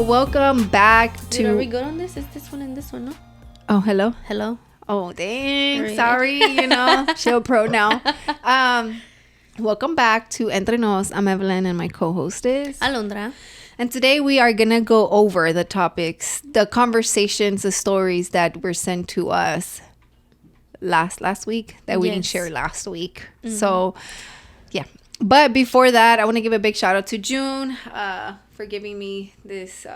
welcome back to... Wait, are we good on this? Is this one and this one, no? Oh, hello? Hello? Oh, dang. Right. Sorry, chill pro now. Welcome back to Entre Nos. I'm Evelin and my co-host is... Alondra. And today we are going to go over the topics, the conversations, the stories that were sent to us last week that we didn't share last week. Mm-hmm. So, yeah. But before that, I want to give a big shout out to June for giving me this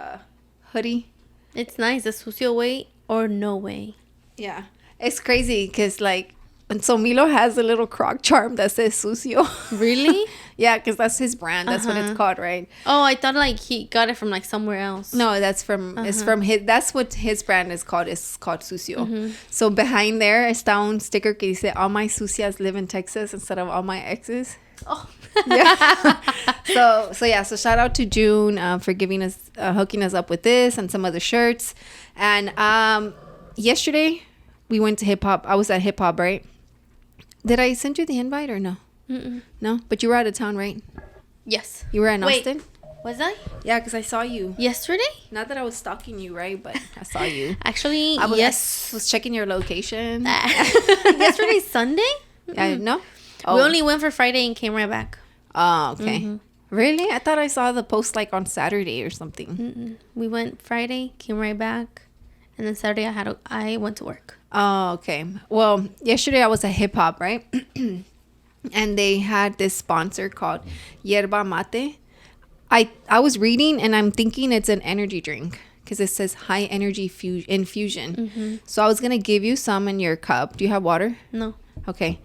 hoodie. It's nice. The sucio way or no way. Yeah. It's crazy because and so Milo has a little croc charm that says sucio. Really? Yeah, because that's his brand. That's what it's called, right? Oh, I thought he got it from somewhere else. No, that's from it's from his. That's what his brand is called. It's called Sucio. Mm-hmm. So behind there está un sticker que dice all my sucias live in Texas instead of all my exes. Oh. Yeah. So shout out to June for giving us hooking us up with this and some other shirts. And yesterday we went to hip hop. I was at hip hop, right? Did I send you the invite or no? Mm-mm. No, but you were out of town, right? Yes. You were in Austin? Was I? Yeah, because I saw you. Yesterday? Not that I was stalking you, right? But I saw you. Actually, yes. I was checking your location. Yesterday, Sunday? No? Oh. We only went for Friday and came right back. Oh, okay. Mm-hmm. Really? I thought I saw the post on Saturday or something. Mm-mm. We went Friday, came right back. And then Saturday, I went to work. Oh, okay. Well, yesterday I was at hip hop, right? And they had this sponsor called Yerba Mate. I was reading and I'm thinking it's an energy drink because it says high energy infusion. Mm-hmm. So I was going to give you some in your cup. Do you have water? No. Okay.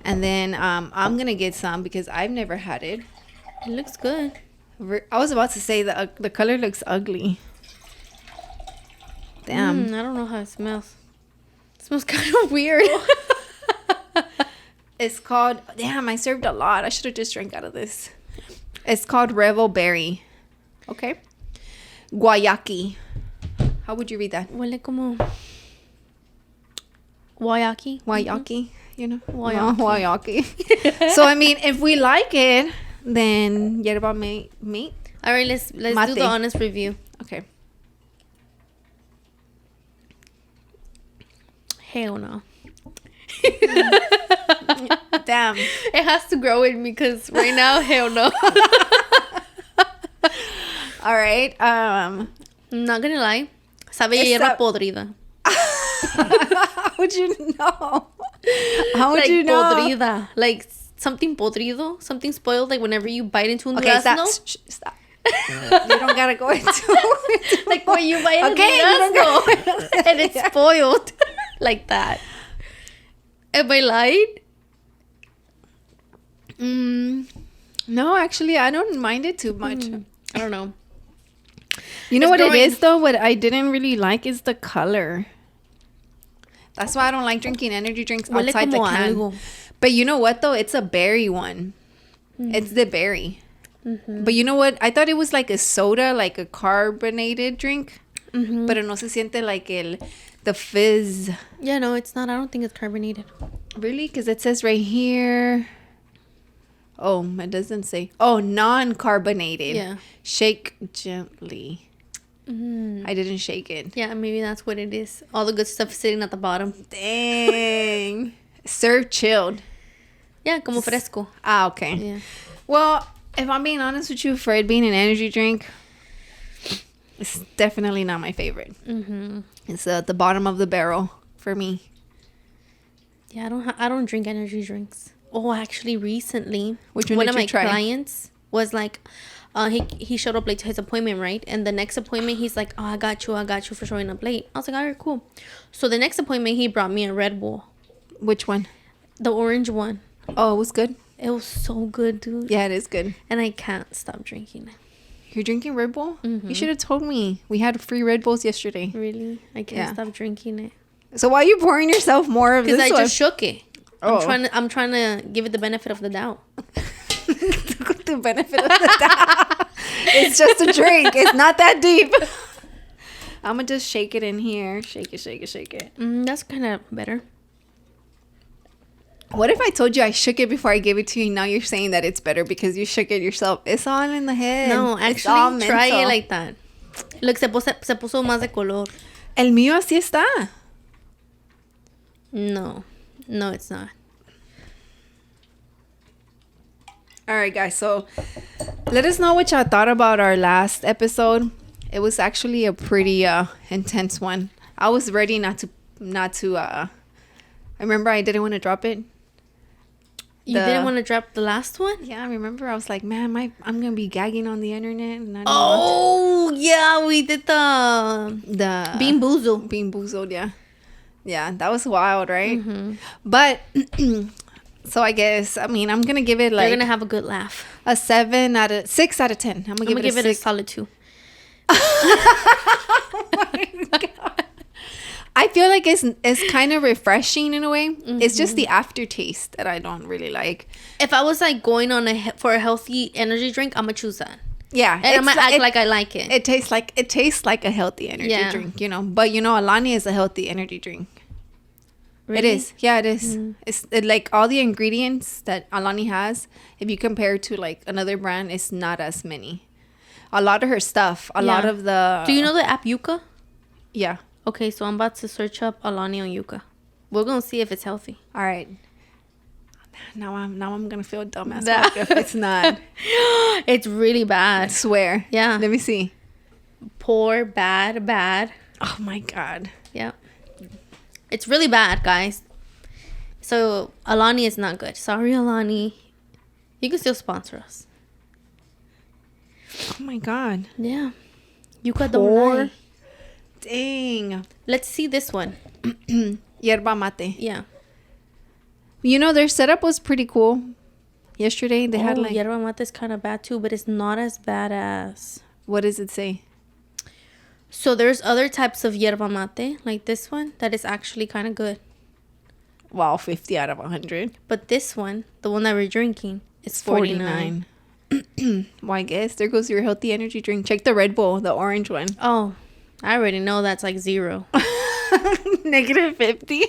And then I'm going to get some because I've never had it. It looks good. I was about to say the color looks ugly. Damn. I don't know how it smells. It smells kind of weird. It's called... Damn, I served a lot. I should have just drank out of this. It's called Revel Berry. Okay. Guayaki. How would you read that? Huele como... Guayaki. Guayaki, Guayaki. Guayaki. So, I mean, if we like it, then yerba mate. All right, let's do the honest review. Okay. Hell no. Damn. It has to grow in me because right now, hell no. All right. I'm not gonna lie. Sabe hierba podrida. How would you know? How would you know? Podrida. Like something podrido, something spoiled. Like whenever you bite into un durazno. Stop. You don't gotta go into it. Like when you bite into durazno and it's spoiled. Like that. Am I lying? No, actually, I don't mind it too much. I don't know. You know what it is, though? What I didn't really like is the color. That's why I don't like drinking energy drinks outside the can. Algo. But you know what, though? It's a berry one. It's the berry. Mm-hmm. But you know what? I thought it was like a soda, like a carbonated drink. Mm-hmm. Pero no se siente like the fizz. Yeah, no, it's not. I don't think it's carbonated. Really? Because it says right here. Oh, it doesn't say. Oh, non-carbonated. Yeah. Shake gently. I didn't shake it. Yeah, maybe that's what it is. All the good stuff sitting at the bottom. Dang. Serve chilled. Yeah, como fresco. Ah, okay. Yeah. Well, if I'm being honest with you, for it being an energy drink, it's definitely not my favorite. Mm-hmm. It's at the bottom of the barrel for me. Yeah, I don't drink energy drinks. Oh, actually, recently, one of my clients was like, he showed up late to his appointment, right? And the next appointment, he's like, oh, I got you for showing up late. I was like, all right, cool. So the next appointment, he brought me a Red Bull. Which one? The orange one. Oh, it was good? It was so good, dude. Yeah, it is good. And I can't stop drinking it. You're drinking Red Bull? Mm-hmm. You should have told me. We had free Red Bulls yesterday. Really? I can't stop drinking it. So why are you pouring yourself more of this? Because I just shook it. Oh. I'm trying to give it the benefit of the doubt. The benefit of the doubt. It's just a drink. It's not that deep. I'm going to just shake it in here. Shake it. That's kind of better. What if I told you I shook it before I gave it to you? Now you're saying that it's better because you shook it yourself. It's all in the head. No, actually, try it like that. Look, se puso más de color. El mío así está. No, it's not. All right, guys. So let us know what y'all thought about our last episode. It was actually a pretty intense one. I was ready not to. I remember I didn't want to drop it. You didn't want to drop the last one? Yeah, I remember. I was like, man, I'm gonna be gagging on the internet. And I don't yeah, we did the Bean Boozled, yeah. Yeah, that was wild, right? Mm-hmm. But so I guess I'm gonna give it like you're gonna have a good laugh. A 6 out of 10. I'm gonna give it a solid 2. Oh my God. I feel like it's kind of refreshing in a way. Mm-hmm. It's just the aftertaste that I don't really like. If I was like going on for a healthy energy drink, I'm gonna choose that. Yeah, and I'm gonna act like I like it. It tastes like a healthy energy drink, you know. But Alani is a healthy energy drink. Really? It is. Yeah, it is. Mm. It's like all the ingredients that Alani has. If you compare to like another brand, it's not as many. A lot of her stuff. A lot of the. Do you know the app Yuka? Yeah. Okay, so I'm about to search up Alani on Yuka. We're gonna see if it's healthy. All right. Now I'm gonna feel dumbass if it's not. It's really bad. I swear. Yeah. Let me see. Poor, bad. Oh my God. Yeah. It's really bad, guys. So Alani is not good. Sorry, Alani. You can still sponsor us. Oh my God. Yeah. Yuka don't lie. Dang. Let's see this one. Yerba mate. Yeah. Their setup was pretty cool. Yesterday they had like yerba mate is kind of bad too, but it's not as bad as. What does it say? So there's other types of yerba mate, like this one, that is actually kind of good. Wow, 50 out of 100. But this one, the one that we're drinking, is 49. Well, I guess there goes your healthy energy drink. Check the Red Bull, the orange one. Oh, I already know that's like 0. Negative 50.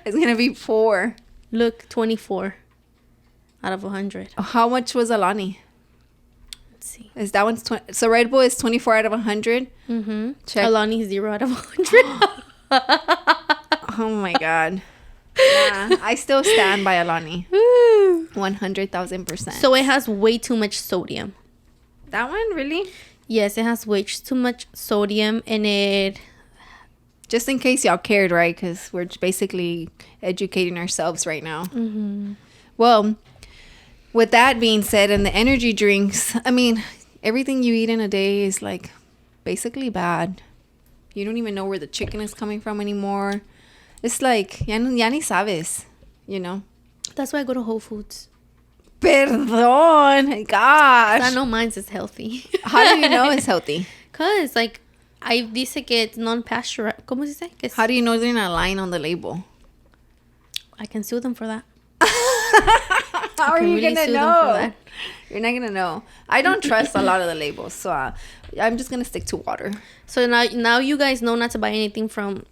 It's gonna be 4. Look, 24 out of 100. How much was Alani? Let's see. Is that one's 20? So Red Bull is 24 out of 100. Mm-hmm. Check. Alani is 0 out of 100. Oh my God. Nah, I still stand by Alani. 100,000%. So it has way too much sodium. That one, really? Yes, it has way too much sodium in it. Just in case y'all cared, right? Because we're basically educating ourselves right now. Mm-hmm. Well, with that being said, and the energy drinks, everything you eat in a day is like basically bad. You don't even know where the chicken is coming from anymore. It's like, ya ni sabes, That's why I go to Whole Foods. Perdón, gosh. I know mine's is healthy. How do you know it's healthy? Because, like, I dice que it's non-pasteurized. ¿Cómo se dice? How do you know they're not lying on the label? I can sue them for that. How are you going to know? You're not going to know. I don't trust a lot of the labels, so I'm just going to stick to water. So now you guys know not to buy anything from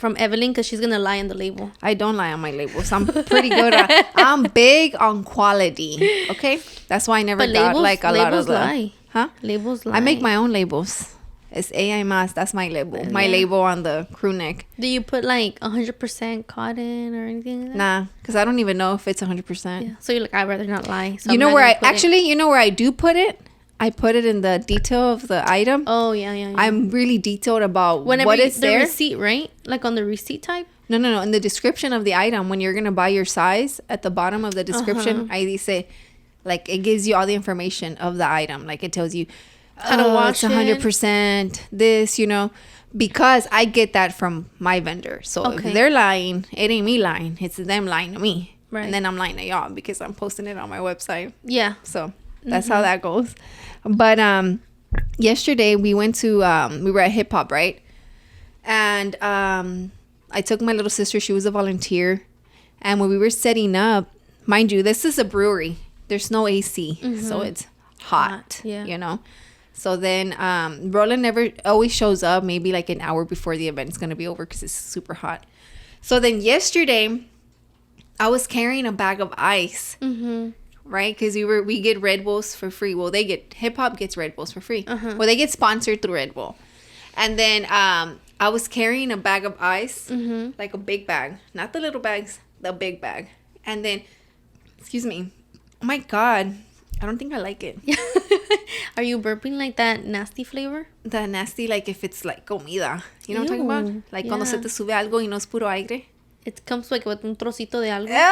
Evelin because she's going to lie on the label. I don't lie on my labels. I'm pretty good I'm big on quality, okay? That's why I never got like a lot of the... Lie. Huh? Labels lie. I make my own labels. It's AI Mas. That's my label. My label on the crew neck. Do you put like 100% cotton or anything like that? Nah, because I don't even know if it's 100%. Yeah. So you're like, I'd rather not lie. So you know where I do put it? I put it in the detail of the item. Oh, yeah. I'm really detailed about what is there. The receipt, right? Like on the receipt type? No. In the description of the item, when you're going to buy your size, at the bottom of the description, I say, like, it gives you all the information of the item. Like, it tells you, how to wash it's 100% this, because I get that from my vendor. So if they're lying, it ain't me lying. It's them lying to me. Right. And then I'm lying to y'all because I'm posting it on my website. Yeah. So that's how that goes. But yesterday we went to, we were at Hip Hop, right? And I took my little sister. She was a volunteer. And when we were setting up, mind you, this is a brewery. There's no AC. Mm-hmm. So it's hot, So then Roland never always shows up maybe like an hour before the event is going to be over because it's super hot. So then yesterday, I was carrying a bag of ice. Mm-hmm. right? Because we get Red Bulls for free. Well, hip hop gets Red Bulls for free. Well, they get sponsored through Red Bull. And then I was carrying a bag of ice, like a big bag, not the little bags, the big bag. And then, excuse me, oh my God, I don't think I like it. Are you burping like that nasty flavor? The nasty, like if it's like comida. You know what I'm talking about? Like cuando se te sube algo y no es puro aire. It comes like with un trocito de algo. Yeah,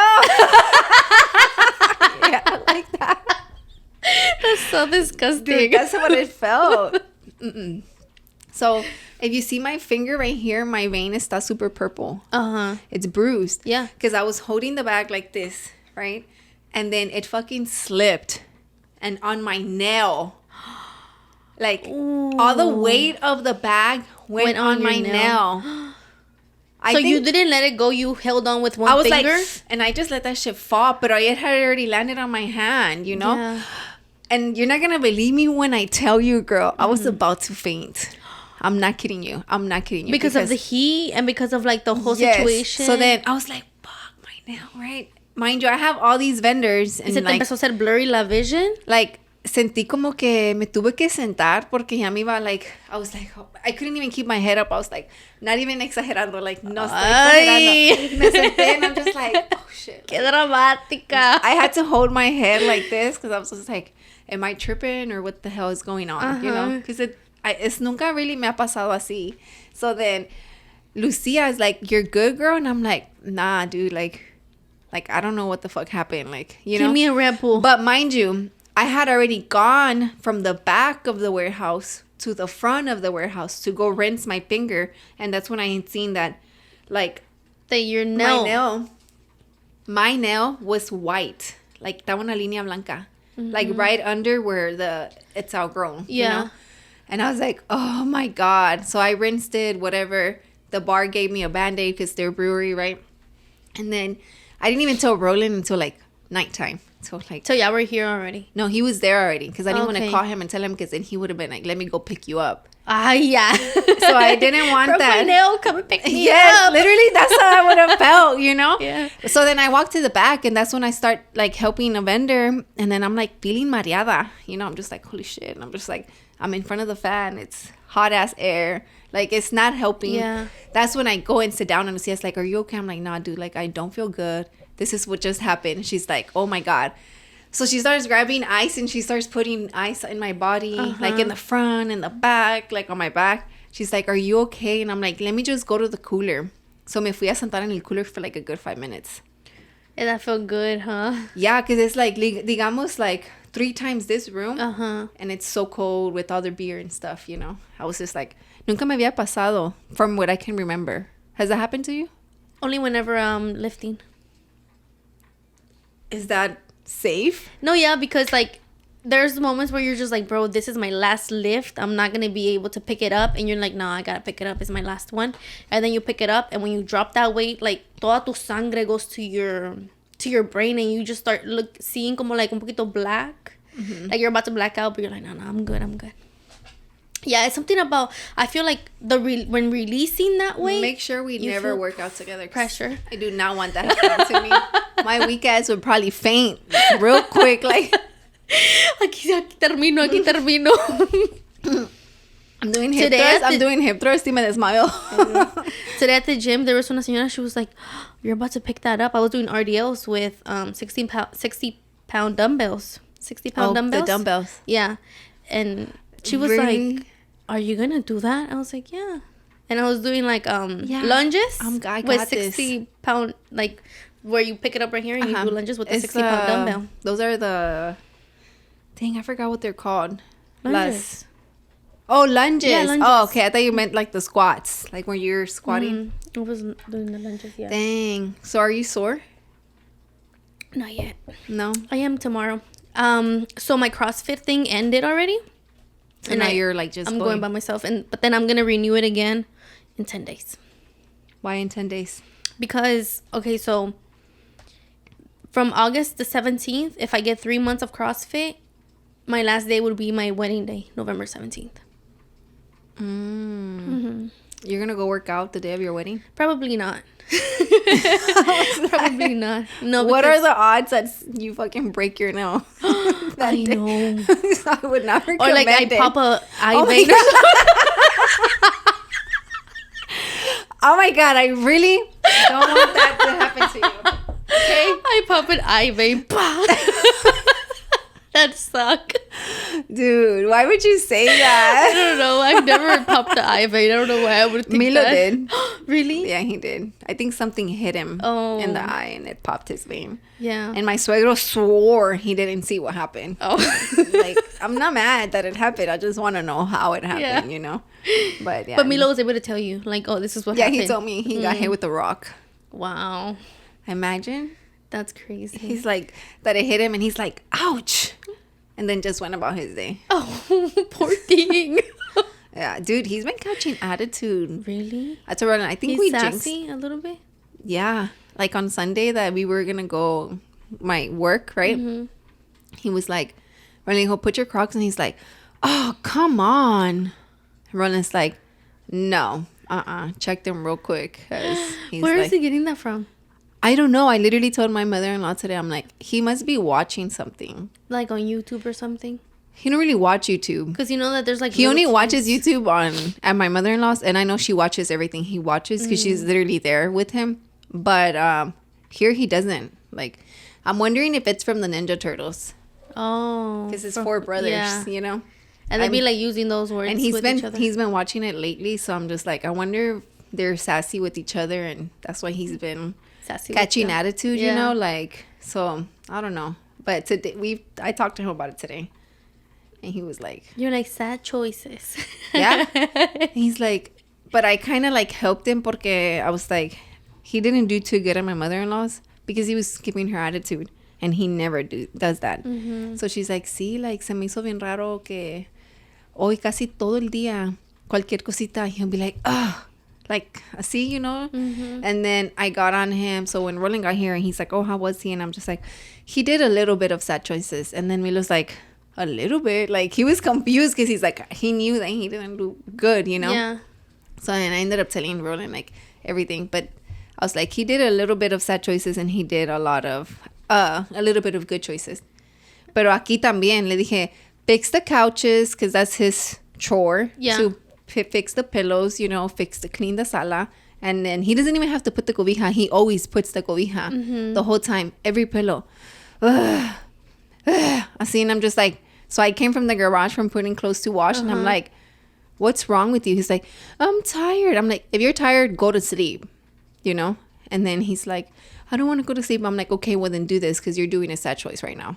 I like that. That's so disgusting. Dude, that's what it felt. So, if you see my finger right here, my vein está super purple. It's bruised. Yeah. Because I was holding the bag like this, right? And then it fucking slipped. And on my nail, like, all the weight of the bag went on my nail. So you didn't let it go? You held on with one finger? I was like, and I just let that shit fall. But it had already landed on my hand, you know? Yeah. And you're not going to believe me when I tell you, girl, I was about to faint. I'm not kidding you. Because of the heat and because of like the whole situation. So then I was like, fuck my nail, right? Mind you, I have all these vendors. And ¿Se te empezó a hacer blurry la vision? Like, sentí como que me tuve que sentar porque ya me iba like, I was like, oh, I couldn't even keep my head up. I was like, not even exagerando, like, no estoy exagerando. Me senté and I'm just like, oh shit. Qué dramática. I had to hold my head like this because I was just like, am I tripping or what the hell is going on? You know? Because it's nunca really me ha pasado así. So then Lucia is like, you're good, girl? And I'm like, nah, dude, like I don't know what the fuck happened. Like, you know? Give me a Red Bull. But mind you, I had already gone from the back of the warehouse to the front of the warehouse to go rinse my finger. And that's when I had seen that, like, your nail. My nail was white. Like, estaba una línea blanca. Like, right under where it's outgrown. Yeah. You know? And I was like, oh, my God. So I rinsed it, whatever. The bar gave me a Band-Aid because they're brewery, right? And then I didn't even tell Roland until, like, nighttime. So y'all were here already? No, he was there already because I didn't want to call him and tell him because then he would have been like, let me go pick you up. Yeah. So I didn't want that. My nail, come and pick me up. Yes, literally, that's how I would have felt, you know? Yeah. So then I walked to the back and that's when I start like helping a vendor and then I'm like feeling mareada. You know, I'm just like, holy shit. And I'm just like, I'm in front of the fan. It's hot ass air. Like, it's not helping. Yeah. That's when I go and sit down and Lucia's like, are you okay? I'm like, nah, dude, like, I don't feel good. This is what just happened. She's like, oh my God. So she starts grabbing ice and she starts putting ice in my body, like in the front, in the back, like on my back. She's like, are you okay? And I'm like, let me just go to the cooler. So me fui a sentar en el cooler for like a good 5 minutes. And that felt good, huh? Yeah, because it's like, digamos, like 3 times this room. And it's so cold with all the beer and stuff, you know. I was just like, nunca me había pasado from what I can remember. Has that happened to you? Only whenever I'm lifting. Is that safe? No, yeah, because like there's moments where you're just like, bro, this is my last lift. I'm not gonna be able to pick it up, and you're like, no, I gotta pick it up. It's my last one. And then you pick it up, and when you drop that weight, like toda tu sangre goes to your brain, and you just start seeing como like un poquito black, like you're about to black out, but you're like, no, I'm good. Yeah, it's something about, I feel like when releasing that weight. Make sure we never work out together. Pressure. I do not want that happening to me. My weak ass would probably faint real quick. Like, aquí termino. I'm doing hip thrusts. I'm doing hip thrusts y me desmayo. Today at the gym, there was una señora. She was like, "You're about to pick that up." I was doing RDLs with 60-pound dumbbells. 60-pound dumbbells. The dumbbells. Yeah, and she was like, "Are you gonna do that?" I was like, "Yeah." And I was doing like lunges with 60-pound, like where you pick it up right here and you do lunges with the 60-pound dumbbell. Those are the. Dang, I forgot what they're called. Lunges. Lunges. Yeah, lunges. Oh, okay. I thought you meant like the squats, like when you're squatting. I was doing the lunges, yeah. Dang. So are you sore? Not yet. No? I am tomorrow. So my CrossFit thing ended already. So and now you're like just I'm going by myself. But then I'm going to renew it again in 10 days. Why in 10 days? Because, okay, so from August the 17th, if I get 3 months of CrossFit, my last day would be my wedding day, November 17th. You're gonna go work out the day of your wedding? Probably not. Probably not. No. What are the odds that you fucking break your nail? I know. I would not recommend or like I it. pop a eye vein. Oh my god, I really don't want that to happen to you. Okay? I pop an eye vein. That suck. Dude, why would you say that? I don't know. I've never popped the eye vein. I don't know why I would think Milo that. did. Really? Yeah, he did. I think something hit him in the eye and it popped his vein. Yeah. And my suegro swore he didn't see what happened. Oh. Like, I'm not mad that it happened. I just want to know how it happened, you know? But yeah. But Milo was able to tell you, like, oh, this is what happened. Yeah, he told me he got hit with a rock. Wow. Imagine. That's crazy. He's like, that it hit him and he's like, ouch. And then just went about his day. Oh, poor thing. Yeah, dude, he's been catching attitude. Really? That's a I think he's we sassy jinxed. a little bit? Yeah. Like on Sunday that we were going to go my work, right? Mm-hmm. He was like, Rollie, he'll put your Crocs. And he's like, oh, come on. Roland's like, no, check them real quick. Where is he getting that from? I don't know. I literally told my mother-in-law today, I'm like, he must be watching something. Like on YouTube or something? He don't really watch YouTube. Because you know that there's like... He only watches YouTube at my mother-in-law's. And I know she watches everything he watches because she's literally there with him. But here he doesn't. Like, I'm wondering if it's from the Ninja Turtles. Oh. Because it's 4 brothers, you know? And they'd be like using those words and with each other. he's been watching it lately. So I'm just like, I wonder if they're sassy with each other. And that's why he's been... sassy catching attitude, you know, like, so I don't know, but today I talked to him about it today and he was like, you're like, sad choices. Yeah. He's like, but I kind of like helped him porque I was like, he didn't do too good at my mother-in-law's because he was keeping her attitude and he never does that. So she's like, sí, like se me hizo bien raro que hoy casi todo el día cualquier cosita, he'll be like, like, see, you know? And then I got on him. So when Roland got here and he's like, oh, how was he? And I'm just like, he did a little bit of sad choices. And then Milo's like, a little bit? Like, he was confused because he's like, he knew that he didn't do good, you know? Yeah. So then I ended up telling Roland, like, everything. But I was like, he did a little bit of sad choices and he did a little bit of good choices. Pero aquí también le dije, fix the couches because that's his chore. Yeah. To fix the pillows, you know, clean the sala. And then he doesn't even have to put the cobija. He always puts the cobija the whole time, every pillow. I see, and I'm just like, so I came from the garage from putting clothes to wash, and I'm like, what's wrong with you? He's like, I'm tired. I'm like, if you're tired, go to sleep, you know? And then he's like, I don't want to go to sleep. I'm like, okay, well then do this because you're doing a sad choice right now.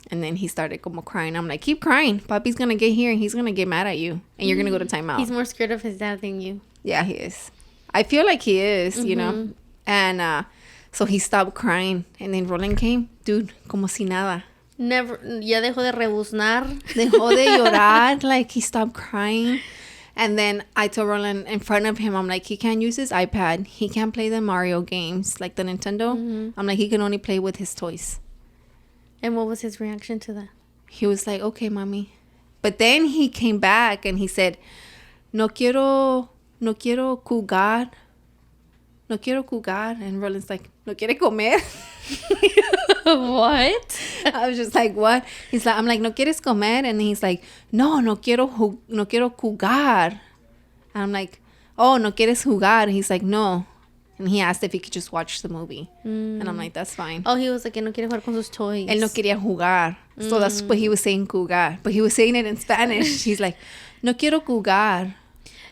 And then he started como crying. I'm like, keep crying. Papi's going to get here and he's going to get mad at you. And you're going to go to timeout. He's more scared of his dad than you. Yeah, he is. I feel like he is, you know. And so he stopped crying. And then Roland came. Dude, como si nada. Never. Ya dejó de rebuznar. Dejó de llorar. Like, he stopped crying. And then I told Roland in front of him, I'm like, he can't use his iPad. He can't play the Mario games, like the Nintendo. I'm like, he can only play with his toys. And what was his reaction to that? He was like, okay, mommy. But then he came back and he said, no quiero jugar. No quiero jugar. And Roland's like, no quiere comer. What? I was just like, what? He's like, I'm like, no quieres comer? And he's like, no quiero jugar. And I'm like, oh, no quieres jugar? He's like, no. And he asked if he could just watch the movie. And I'm like, that's fine. Oh, he was like, que no quiere jugar con sus toys. Él no quería jugar. So that's what he was saying, jugar. But he was saying it in Spanish. He's like, no quiero jugar.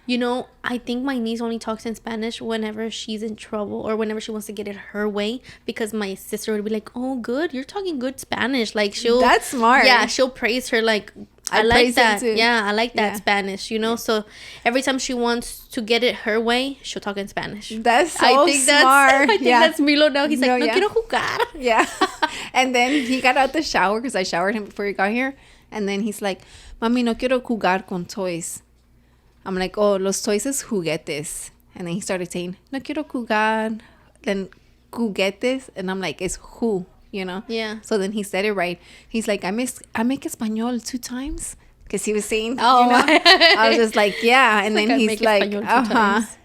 You know, I think my niece only talks in Spanish whenever she's in trouble or whenever she wants to get it her way, because my sister would be like, oh, good, you're talking good Spanish. Like, That's smart. Yeah, she'll praise her like, I like that. Yeah, I like that Spanish, you know? So every time she wants to get it her way, she'll talk in Spanish. That's so smart. I think that's Milo now. He's like, no quiero jugar. Yeah. And then he got out the shower because I showered him before he got here. And then he's like, Mami, no quiero jugar con toys. I'm like, oh, los toys es juguetes. And then he started saying, no quiero jugar. Then juguetes. And I'm like, it's who, you know? Yeah. So then he said it right. He's like, I make español 2 times. because he was saying, I was just like, yeah. And then he's like,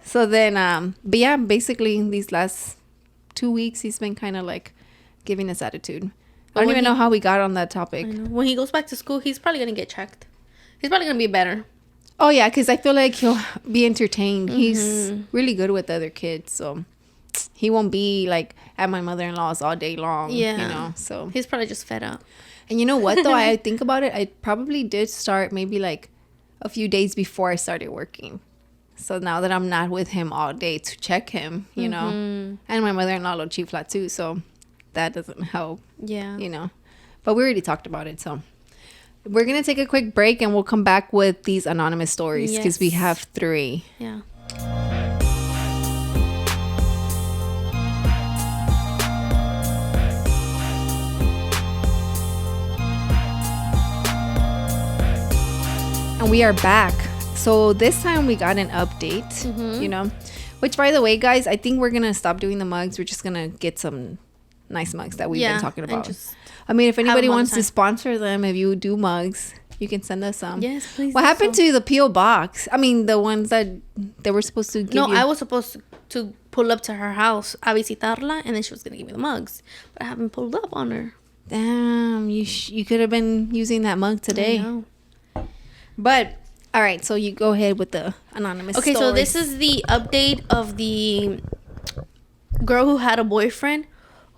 So then, but yeah, basically these last 2 weeks, he's been kind of like giving us attitude. I don't even know how we got on that topic. When he goes back to school, he's probably going to get checked. He's probably going to be better. Oh, yeah, because I feel like he'll be entertained. He's really good with other kids, so he won't be like at my mother-in-law's all day long. Yeah. So he's probably just fed up. And you know what, though? I think about it, I probably did start maybe like a few days before I started working. So now that I'm not with him all day to check him, you know, and my mother-in-law lo chifla too, so that doesn't help. Yeah. But we already talked about it, so we're going to take a quick break and we'll come back with these anonymous stories because we have 3. Yeah. And we are back. So this time we got an update, which, by the way, guys, I think we're going to stop doing the mugs. We're just going to get some nice mugs that we've been talking about. I mean, if anybody wants to sponsor them, if you do mugs, you can send us some. Yes, please. What happened to the P.O. box? I mean, the ones that they were supposed to give you. I was supposed to pull up to her house a visitarla, and then she was going to give me the mugs. But I haven't pulled up on her. Damn, you could have been using that mug today. I know. But, all right, so you go ahead with the anonymous story. So this is the update of the girl who had a boyfriend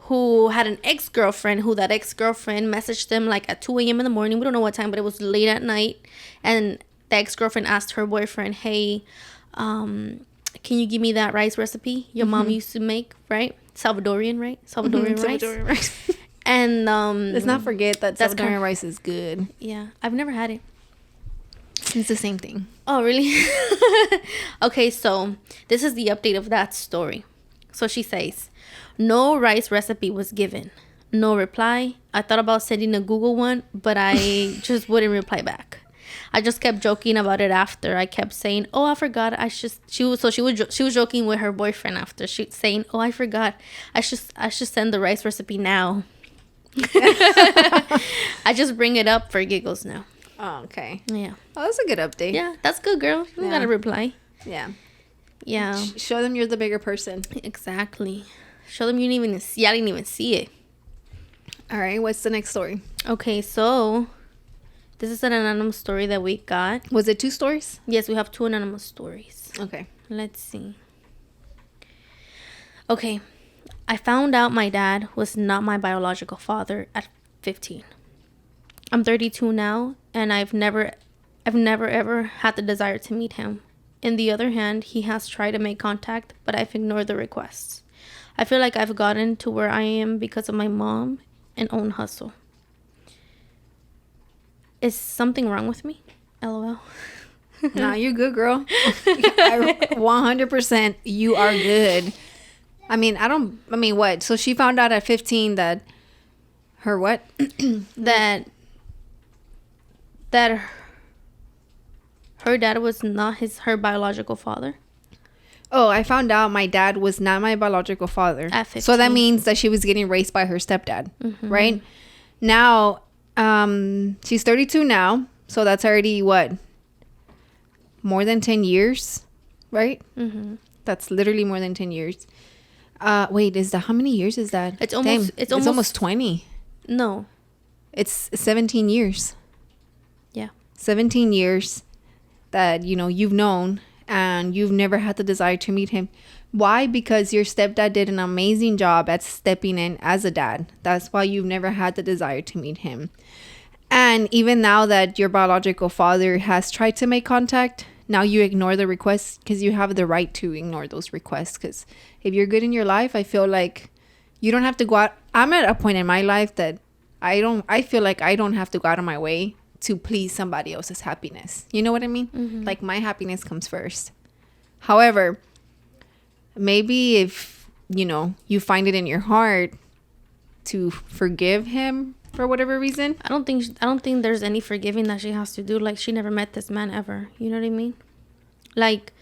who had an ex-girlfriend, who that ex-girlfriend messaged them like at 2 a.m. in the morning. We don't know what time, but it was late at night. And the ex-girlfriend asked her boyfriend, hey, can you give me that rice recipe your mom used to make, right? Salvadorian, right? Salvadorian rice. And let's not forget that Salvadorian rice is good. Yeah, I've never had it. It's the same thing. Oh, really? Okay, so this is the update of that story. So she says, no rice recipe was given. No reply. I thought about sending a Google one, but I just wouldn't reply back. I just kept joking about it after. I kept saying, "Oh, I forgot. She was joking with her boyfriend after. She saying, "Oh, I forgot. I should send the rice recipe now." I just bring it up for giggles now. Oh, okay. Yeah. Oh, that's a good update. Yeah, that's good, girl. You gotta reply. Yeah. Yeah. Show them you're the bigger person. Exactly. Show them you didn't even see it. All right. What's the next story? Okay, so this is an anonymous story that we got. Was it 2 stories? Yes, we have 2 anonymous stories. Okay. Let's see. Okay. I found out my dad was not my biological father at 15. I'm 32 now, and I've never ever had the desire to meet him. On the other hand, he has tried to make contact, but I've ignored the requests. I feel like I've gotten to where I am because of my mom and own hustle. Is something wrong with me? LOL. Nah, you're good, girl. 100% you are good. I mean, what? So she found out at 15 that her what? that her dad was not her biological father. Oh, I found out my dad was not my biological father. At 15. So that means that she was getting raised by her stepdad, right? Now, she's 32 now. So that's already what? More than 10 years, right? Mm-hmm. That's literally more than 10 years. Wait, how many years is that? It's almost 20. No. It's 17 years. Yeah. 17 years that, you've known and you've never had the desire to meet him. Why? Because your stepdad did an amazing job at stepping in as a dad. That's why you've never had the desire to meet him. And even now that your biological father has tried to make contact, now you ignore the requests because you have the right to ignore those requests. Because if you're good in your life, I feel like you don't have to go out. I'm at a point in my life that I feel like I don't have to go out of my way to please somebody else's happiness. You know what I mean? Mm-hmm. Like my happiness comes first. However, maybe if, you find it in your heart to forgive him for whatever reason. I don't think there's any forgiving that she has to do. Like, she never met this man ever. You know what I mean? Like,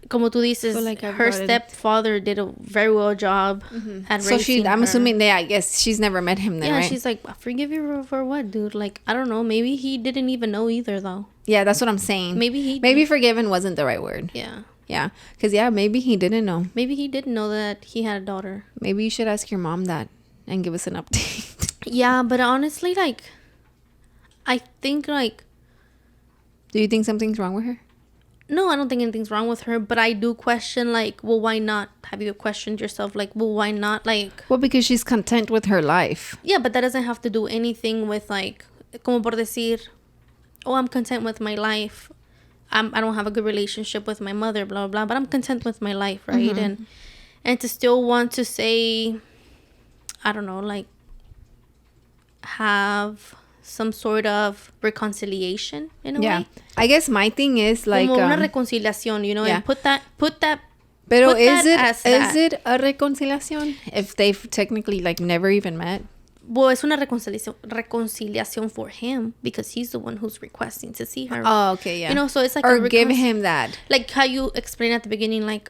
como tú dices, like her stepfather did a very well job at raising her. I'm assuming I guess she's never met him then, right? Yeah, she's like, forgive you for what, dude? Like, I don't know. Maybe he didn't even know either, though. Yeah, that's what I'm saying. Maybe forgiven wasn't the right word. Yeah. Yeah, because, maybe he didn't know. Maybe he didn't know that he had a daughter. Maybe you should ask your mom that and give us an update. Yeah, but honestly, like, I think, like... Do you think something's wrong with her? No, I don't think anything's wrong with her, but I do question, like, well, why not? Have you questioned yourself, like, well, why not? Like... Well, because she's content with her life. Yeah, but that doesn't have to do anything with, like, como por decir, oh, I'm content with my life. I don't have a good relationship with my mother, blah, blah, blah, but I'm content with my life, right? Mm-hmm. And to still want to say, I don't know, like, have some sort of reconciliation in a way. I guess my thing is like... Como una reconciliación, you know, and put that... Pero is it a reconciliación if they've technically, like, never even met? Well, it's una reconciliation for him because he's the one who's requesting to see her. Oh, okay, yeah. You know, so it's like... Or give him that. Like how you explained at the beginning, like,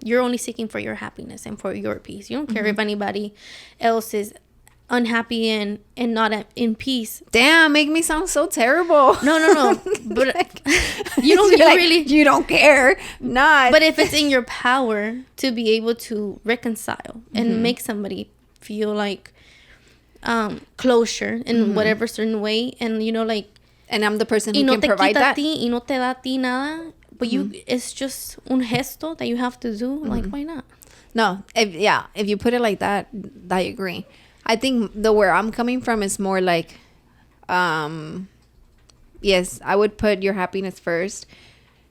you're only seeking for your happiness and for your peace. You don't care if anybody else is unhappy and not in peace. Damn, make me sound so terrible. No. But like, you don't really... You don't care. Not. But if it's in your power to be able to reconcile and make somebody feel like... closure in whatever certain way, and you know, like, and I'm the person who can provide that. Y no te da a ti nada, but it's just un gesto that you have to do. Like, why not? No, if you put it like that, I agree. I think where I'm coming from is more like, yes, I would put your happiness first,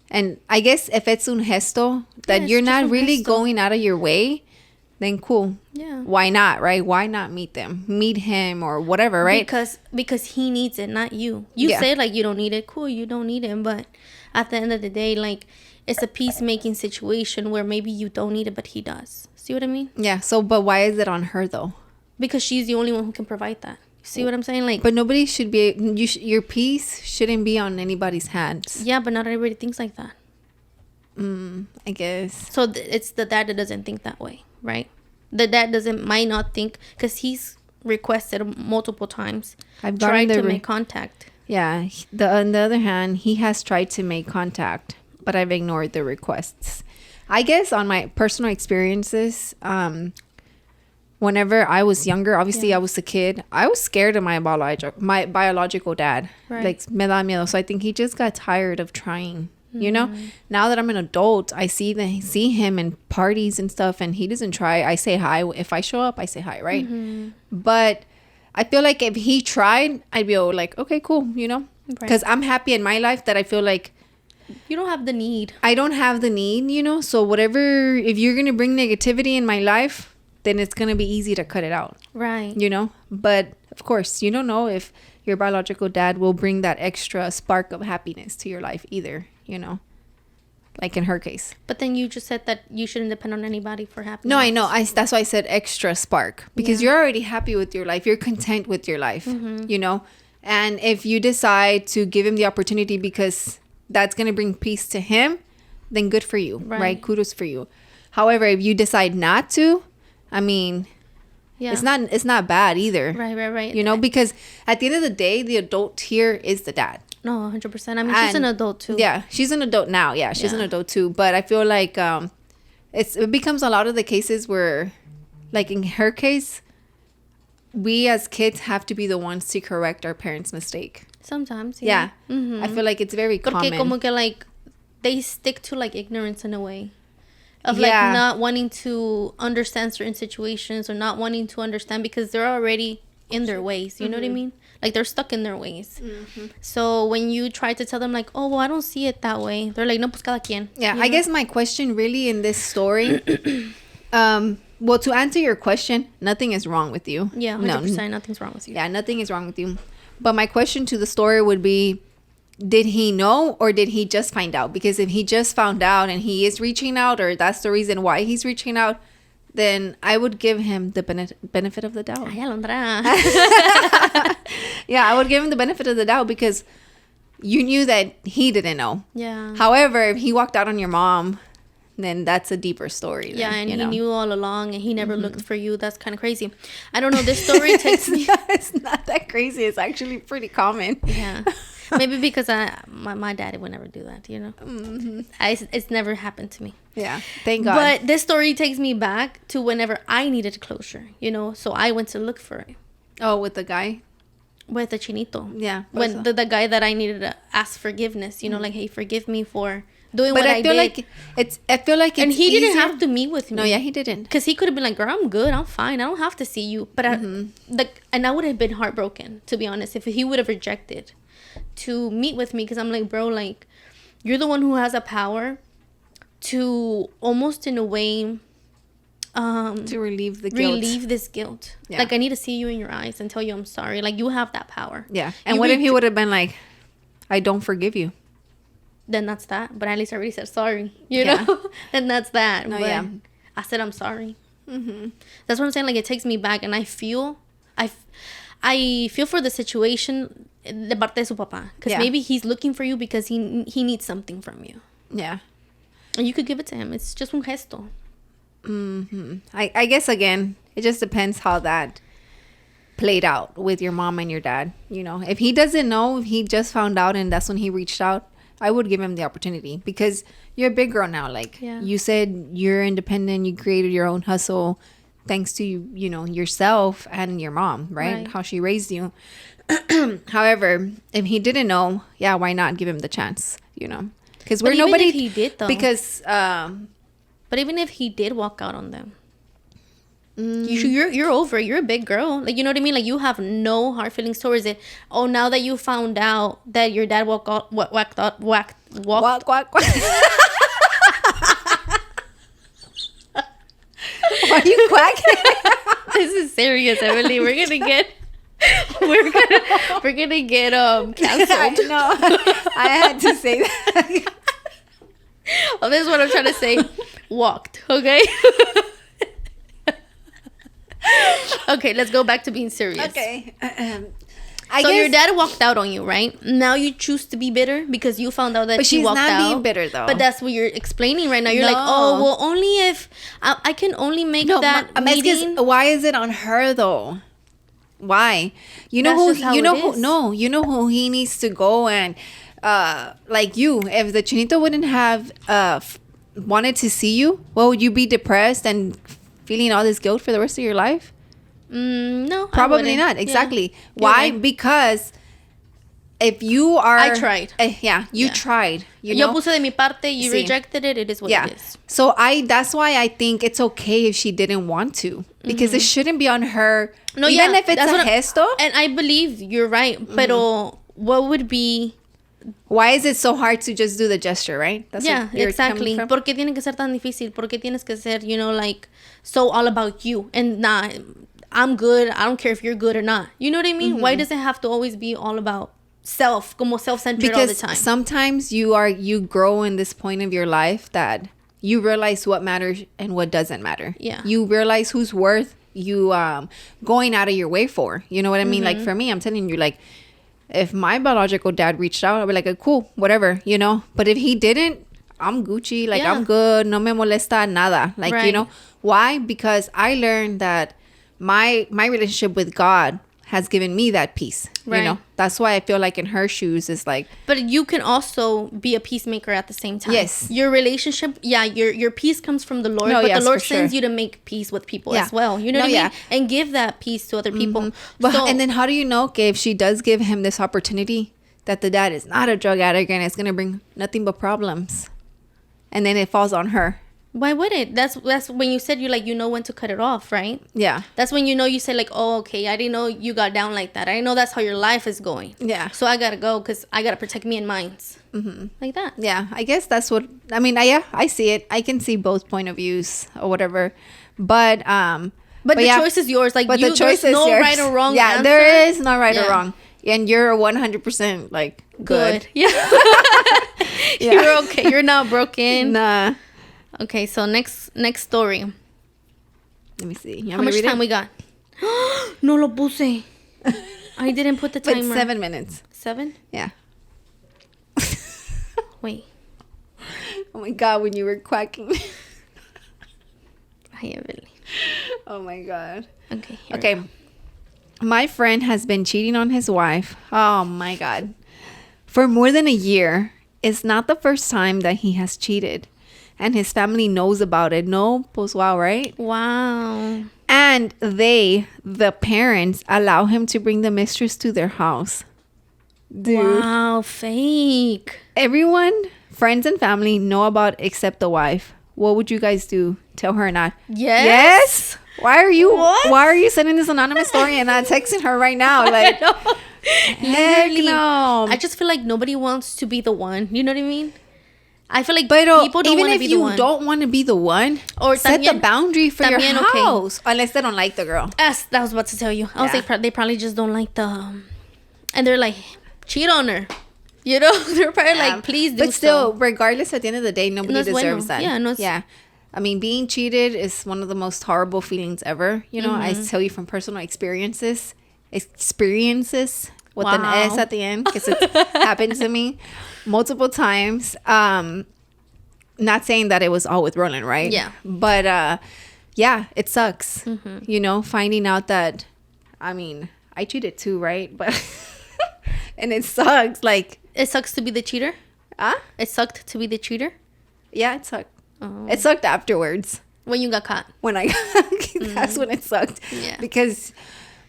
and I guess if it's un gesto that you're not really going out of your way, then cool. Yeah. Why not, right? Why not meet him or whatever, right? Because he needs it, not you. You say like you don't need it. Cool, you don't need it. But at the end of the day, like, it's a peacemaking situation where maybe you don't need it, but he does. See what I mean? Yeah. So, but why is it on her though? Because she's the only one who can provide that. See what I'm saying? Like, but nobody should be. Your peace shouldn't be on anybody's hands. Yeah, but not everybody thinks like that. I guess. So it's the dad that doesn't think that way. Right, the dad might not think because he's requested multiple times. I've tried to make contact. Yeah, on the other hand, he has tried to make contact, but I've ignored the requests. I guess on my personal experiences, whenever I was younger, obviously I was a kid. I was scared of my biological dad. Right. Like me da miedo. So I think he just got tired of trying. You know, now that I'm an adult, I see him in parties and stuff, and he doesn't try. I say hi. If I show up, I say hi, right? But I feel like if he tried, I'd be like, okay, cool, you know? Because I'm happy in my life that I feel like... You don't have the need. I don't have the need, you know? So whatever, if you're going to bring negativity in my life, then it's going to be easy to cut it out. Right. You know? But, of course, you don't know if your biological dad will bring that extra spark of happiness to your life either. You know, like in her case. But then you just said that you shouldn't depend on anybody for happiness. No, I know. That's why I said extra spark. Because you're already happy with your life. You're content with your life, you know. And if you decide to give him the opportunity because that's going to bring peace to him, then good for you, right? Kudos for you. However, if you decide not to, I mean... Yeah. It's not bad either. Right. You know, because at the end of the day, the adult here is the dad. No, 100%. I mean, she's an adult too. Yeah, she's an adult now. Yeah, she's an adult too. But I feel like it becomes a lot of the cases where, like in her case, we as kids have to be the ones to correct our parents' mistake. Sometimes, yeah. I feel like it's very common. Porque como que like they stick to like ignorance in a way. Of like not wanting to understand certain situations or not wanting to understand because they're already in their ways. You know what I mean? Like they're stuck in their ways. So when you try to tell them like, oh, well, I don't see it that way. They're like, no, pues cada quien. Yeah, I guess my question really in this story, well, to answer your question, nothing is wrong with you. Yeah, 100%. Nothing's wrong with you. Yeah, nothing is wrong with you. But my question to the story would be, did he know or did he just find out? Because if he just found out and he is reaching out or that's the reason why he's reaching out, then I would give him the benefit of the doubt. Ay, Alondra. Yeah, I would give him the benefit of the doubt because you knew that he didn't know. Yeah. However, if he walked out on your mom then that's a deeper story. Yeah, and he knew all along, and he never looked for you. That's kind of crazy. I don't know. This story takes me. It's not that crazy. It's actually pretty common. Yeah, maybe because my daddy would never do that. It's never happened to me. Yeah, thank God. But this story takes me back to whenever I needed closure. So I went to look for it. Oh, with the guy. With the chinito. Yeah. When the guy that I needed to ask forgiveness. Like, hey, forgive me for doing what I did. I feel like it's and he easier. didn't have to meet with me. No, yeah, he didn't. Because he could have been like, girl, I'm good, I'm fine, I don't have to see you. But and I would have been heartbroken, to be honest, if he would have rejected to meet with me. Because I'm like, bro, like, you're the one who has a power to almost in a way to relieve the guilt. Relieve this guilt. Yeah. Like, I need to see you in your eyes and tell you I'm sorry. Like, you have that power. Yeah. And what if he would have been like, I don't forgive you? Then that's that. But at least I already said sorry. You know? And that's that. No, but yeah. I said I'm sorry. That's what I'm saying. Like, it takes me back. And I feel for the situation de parte de su papá. Because maybe he's looking for you because he needs something from you. Yeah. And you could give it to him. It's just un gesto. I guess, again, it just depends how that played out with your mom and your dad. If he doesn't know, if he just found out and that's when he reached out, I would give him the opportunity, because you're a big girl now. Like, you said, you're independent, you created your own hustle thanks to yourself and your mom, right? How she raised you. However, if he didn't know, why not give him the chance? Because we're nobody. If he did, though. Because but even if he did walk out on them, you're over it. You're a big girl. Like, you know what I mean? Like, you have no hard feelings towards it. Oh, now that you found out that your dad walked. Why are you quacking? This is serious, Evelyn. We're gonna get canceled. No, I had to say that. Oh, this is what I'm trying to say. Walked, okay? Okay, let's go back to being serious. Okay. So your dad walked out on you, right? Now you choose to be bitter because you found out that he walked out. But she's not being bitter, though. But that's what you're explaining right now. You're like, oh, well, only if I can only make that meeting. Why is it on her, though? Why? You know who he needs to go and like you. If the chinito wouldn't have wanted to see you, would you be depressed and feeling all this guilt for the rest of your life? No, probably not. Exactly. Yeah. Why? Right. Because if you are, I tried. You tried. Yo puse de mi parte. You rejected it. It is what it is. So that's why I think it's okay if she didn't want to, because it shouldn't be on her. No, even if it's a gesto. And I believe you're right. But what would be? Why is it so hard to just do the gesture, right? That's exactly. ¿Por qué tiene que ser tan difícil? ¿Por qué tienes que ser, like, so all about you? And I'm good. I don't care if you're good or not. You know what I mean? Why does it have to always be all about como self-centered all the time? Because sometimes you grow in this point of your life that you realize what matters and what doesn't matter. Yeah. You realize who's worth you going out of your way for. You know what I mean? Like, for me, I'm telling you, like, if my biological dad reached out, I'd be like, cool, whatever, But if he didn't, I'm Gucci. Like, I'm good. No me molesta nada. Like, Why? Because I learned that my relationship with God has given me that peace. Right. That's why I feel like in her shoes is like. But you can also be a peacemaker at the same time. Yes. Your relationship, your peace comes from the Lord. But the Lord sends you to make peace with people as well. You know what I mean? And give that peace to other people. But and then how do you know if she does give him this opportunity that the dad is not a drug addict and it's gonna bring nothing but problems, and then it falls on her? Why would it? That's when you said you know when to cut it off, right? Yeah. That's when you say like, oh, okay, I didn't know you got down like that. I didn't know that's how your life is going. Yeah. So I gotta go because I gotta protect me and mine. Like that. Yeah, I guess that's what I mean. I see it. I can see both point of views or whatever, but the choice is yours. Like, but the choice is no yours. Right or wrong. Yeah, answer. there is no right or wrong, and you're 100% like good. Yeah. You're okay. You're not broken. Nah. Okay, so next story. Let me see. How much time we got? No lo puse. I didn't put the timer. But 7 minutes. 7? Yeah. Wait. Oh my God, when you were quacking. Hi, Evelyn. Oh my God. Okay. Okay. My friend has been cheating on his wife. Oh my God. For more than a year. It's not the first time that he has cheated. And his family knows about it. No, pues wow, right? Wow. And they, the parents, allow him to bring the mistress to their house. Dude. Wow, fake. Everyone, friends and family know about except the wife. What would you guys do? Tell her or not? Yes. Why are you sending this anonymous story and not texting her right now? Like, heck no. I just feel like nobody wants to be the one. You know what I mean? I feel like people don't want to be the one. Even if you don't want to be the one, or set the boundary for your house. Okay. Unless they don't like the girl. Yes, that was about to tell you. I was like, they probably just don't like the... and they're like, cheat on her. You know? They're probably like, please do so. But still, regardless, at the end of the day, nobody deserves that. Yeah, yeah. I mean, being cheated is one of the most horrible feelings ever. You know, I tell you from personal experiences. With an S at the end, because it happened to me multiple times. Not saying that it was all with Roland, right? Yeah. But yeah, it sucks. You know, finding out that, I mean, I cheated too, right? But and it sucks. Like, it sucks to be the cheater. It sucked to be the cheater. Yeah, it sucked. It sucked afterwards. When you got caught. When I that's when it sucked. Yeah. Because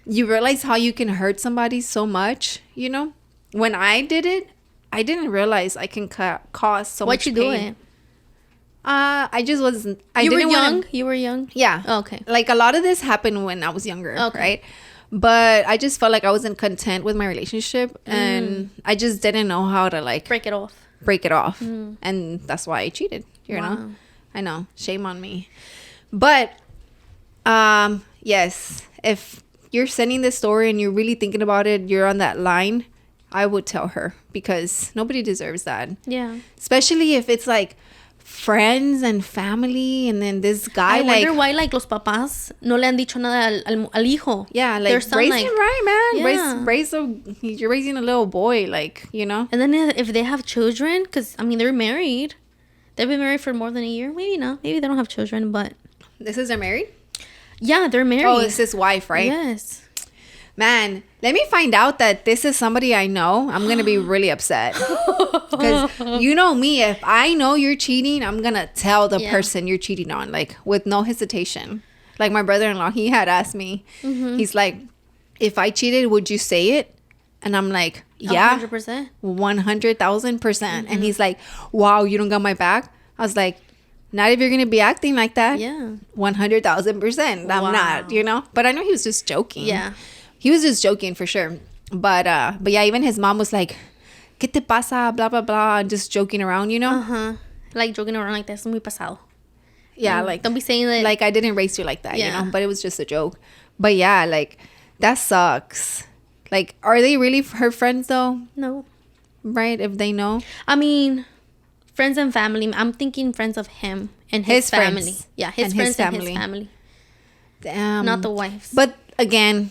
you realize how you can hurt somebody so much, you know? When I did it, I didn't realize I can cause so much pain. What you doing? I just wasn't... You were young? Yeah. Oh, okay. Like, a lot of this happened when I was younger, right? But I just felt like I wasn't content with my relationship. And I just didn't know how to, like... break it off. And that's why I cheated, you know? I know. Shame on me. But, yes, if... you're sending this story and you're really thinking about it, you're on that line, I would tell her, because nobody deserves that. Yeah. Especially if it's like friends and family, and then this guy, I wonder why, like, los papás no le han dicho nada al hijo. Yeah, like, raise him right, man. Yeah. You're raising a little boy, like, you know. And then if they have children, because, I mean, they're married. They've been married for more than a year. Maybe not. Maybe they don't have children, but... They're married? Yeah, they're married. Oh, it's his wife, right? Yes. Man, let me find out that this is somebody I know. I'm going to be really upset. Because you know me, if I know you're cheating, I'm going to tell the person you're cheating on, like, with no hesitation. Like, my brother-in-law, he had asked me. He's like, if I cheated, would you say it? And I'm like, yeah. 100%. 100,000%. And he's like, wow, you don't got my back? I was like, not if you're going to be acting like that. Yeah. 100,000%. I'm not, you know? But I know he was just joking. Yeah. He was just joking for sure. But yeah, even his mom was like, ¿Qué te pasa? Blah, blah, blah. Just joking around, you know? Like, joking around like that's muy pasado. Yeah, like... don't be saying that... like, I didn't raise you like that, you know? But it was just a joke. But yeah, like, that sucks. Like, are they really her friends, though? No. Right? If they know? I mean... friends and family. I'm thinking friends of him and his family. Friends. Yeah, his friends and his family. Damn. Not the wives. But again,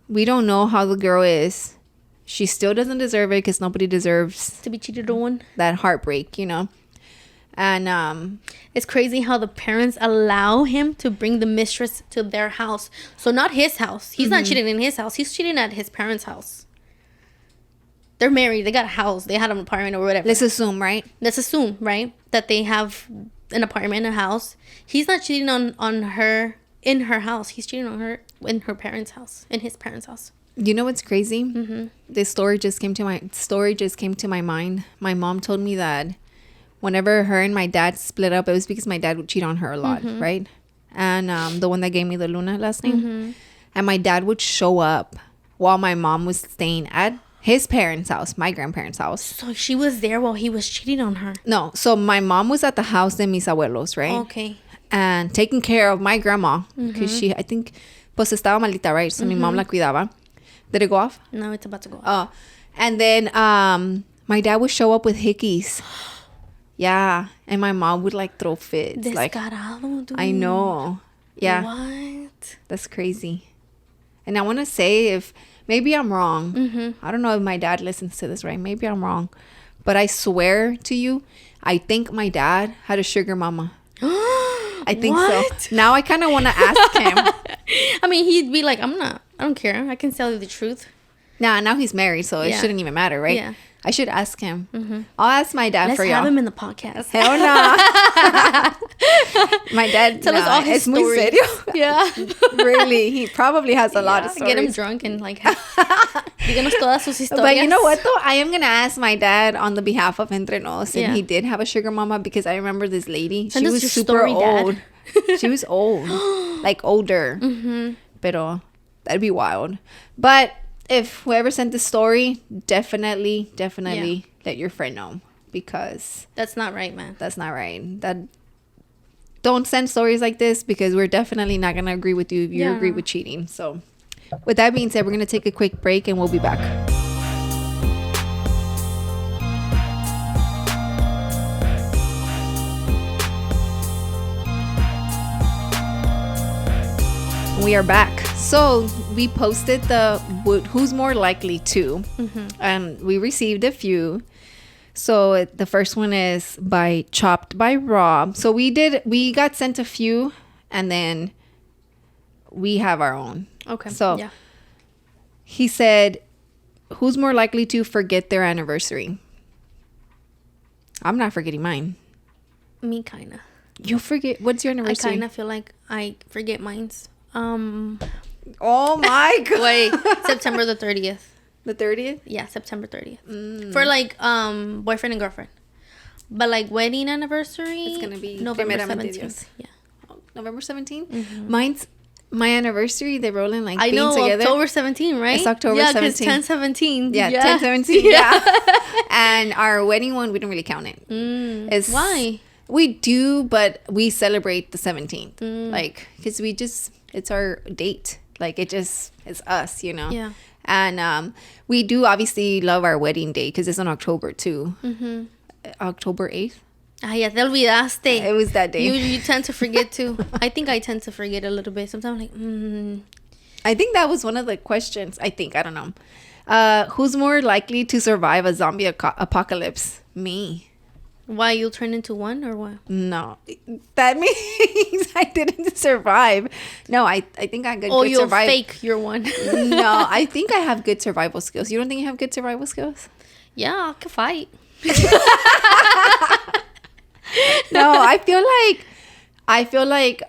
we don't know how the girl is. She still doesn't deserve it, because nobody deserves to be cheated on. That heartbreak, you know. And it's crazy how the parents allow him to bring the mistress to their house. So not his house. He's not cheating in his house. He's cheating at his parents' house. They're married. They got a house. They had an apartment or whatever. Let's assume, right? That they have an apartment, a house. He's not cheating on her in her house. He's cheating on her in her parents' house, in his parents' house. You know what's crazy? This story just came to my mind. My mom told me that whenever her and my dad split up, it was because my dad would cheat on her a lot, right? And the one that gave me the Luna last name. And my dad would show up while my mom was staying at his parents' house, my grandparents' house. So she was there while he was cheating on her? No. So my mom was at the house de mis abuelos, right? Okay. And taking care of my grandma. Because I think, pues estaba malita, right? So mi mom la cuidaba. Did it go off? No, it's about to go off. Oh. And then my dad would show up with hickeys. Yeah. And my mom would, like, throw fits. Descarado, dude. I know. Yeah. What? That's crazy. And I want to say, if maybe I'm wrong. I don't know if my dad listens to this, right? Maybe I'm wrong. but I swear to you, I think my dad had a sugar mama. I think so. Now I kind of want to ask him. I mean, he'd be like, I don't care. I can tell you the truth. Now he's married, so it shouldn't even matter, right? Yeah. I should ask him. Mm-hmm. I'll ask my dad for y'all. Let's have him in the podcast. Hell no. My dad, tell us all his stories. Muy serio. Yeah. Really, he probably has a lot of stories. Get him drunk and like, díganos todas sus historias. But you know what though? I am gonna ask my dad on the behalf of Entre Nos, and he did have a sugar mama, because I remember this lady. She was super old. She was old, like older. Mm-hmm. Pero that'd be wild. But if whoever sent the story, definitely let your friend know, because that's not right, man. That's not right. Don't send stories like this, because we're definitely not gonna agree with you if you agree with cheating. So with that being said, we're gonna take a quick break and we'll be back. We are back. So we posted the who's more likely to, and we received a few. So the first one is by Chopped by Rob. So we got sent a few, and then we have our own. Okay. So he said, who's more likely to forget their anniversary? I'm not forgetting mine. Me kinda. You'll forget. What's your anniversary? I kinda feel like I forget mine's. Oh my god. Wait, September the 30th. The 30th? Yeah, September 30th. For like boyfriend and girlfriend. But like wedding anniversary, it's gonna be November 17th. Yeah. November 17th? Mine's my anniversary. They roll in like I know, together. October 17, right? It's October 17th. Yeah, 10/17. Yeah, 10/17. Yeah. And our wedding one, we don't really count it. It's, why? We do, but we celebrate the 17th. Like, because it's our date. Like, it's us, you know? Yeah. And we do obviously love our wedding day, because it's in October too. October 8th. Ya te olvidaste. It was that day. You tend to forget too. I think I tend to forget a little bit. Sometimes I'm like, I think that was one of the questions. I don't know. Who's more likely to survive a zombie apocalypse? Me. Why, you'll turn into one or what? No, that means I didn't survive. No, I think I could. Oh, you'll fake you're one. No, I think I have good survival skills. You don't think you have good survival skills? Yeah, I can fight. No, I feel like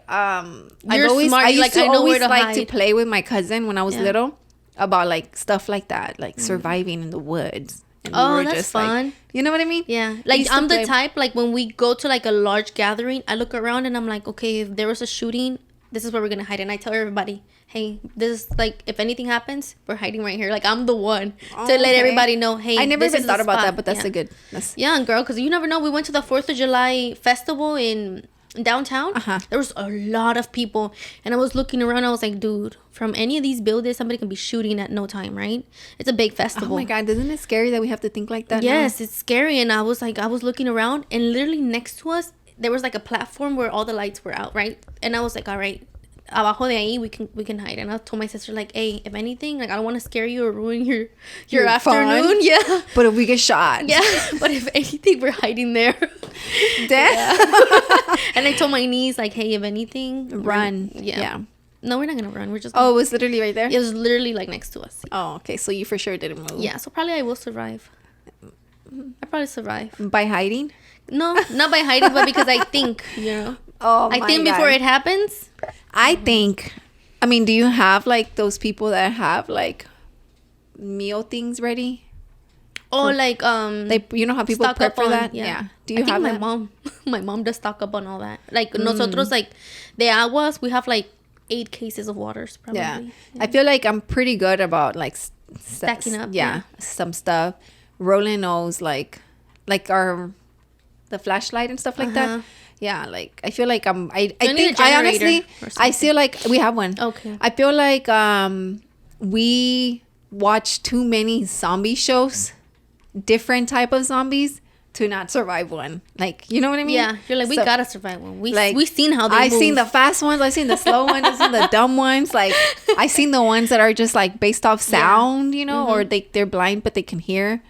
you're smart. I used to always like hide. to play with my cousin when I was little about like stuff like that, like surviving in the woods. Oh, that's fun. Like, you know what I mean? Yeah. Like, I'm the type, like, when we go to, like, a large gathering, I look around and I'm like, okay, if there was a shooting, this is where we're going to hide. And I tell everybody, hey, this is, like, if anything happens, we're hiding right here. Like, I'm the one to let everybody know, hey, I never even thought about that, but that's a good... Yeah, girl, because you never know. We went to the 4th of July festival in downtown. There was a lot of people, and I was looking around. I was like, dude, from any of these buildings, somebody can be shooting at no time, right? It's a big festival. Oh my god, isn't it scary that we have to think like that? Yes, it's scary. And I was looking around, and literally next to us there was like a platform where all the lights were out, right? And I was like, all right, abajo de ahí we can hide. And I told my sister, like, hey, if anything, like, I don't want to scare you or ruin your afternoon. Fun. Yeah, but if we get shot, yeah, but if anything, we're hiding there. Yeah. And I told my niece, like, hey, if anything, run. Yeah. No, we're not gonna run. We're just it was literally right there. It was literally like next to us. Oh, okay. So you for sure didn't move. Yeah, so probably I will survive. I probably survive by hiding. No, not by hiding, but because I think, you know. Oh, I think before it happens. I think. I mean, do you have like those people that have like meal things ready? Oh, like you know how people prep for that? Yeah. Do you have that? My mom does stock up on all that. Like nosotros, like de aguas, we have like 8 cases of waters probably. Yeah. I feel like I'm pretty good about like stacking up. Yeah, some stuff. Rolling knows like the flashlight and stuff like that. Yeah, like I feel like I honestly I feel like we have one. Okay. I feel like we watch too many zombie shows, different type of zombies, to not survive one. Like, you know what I mean? Yeah, you're like, we gotta survive one. We've seen how they move. I've seen the fast ones, I've seen the slow ones, I've seen the dumb ones. Like, I've seen the ones that are just like based off sound, you know, or they're blind but they can hear.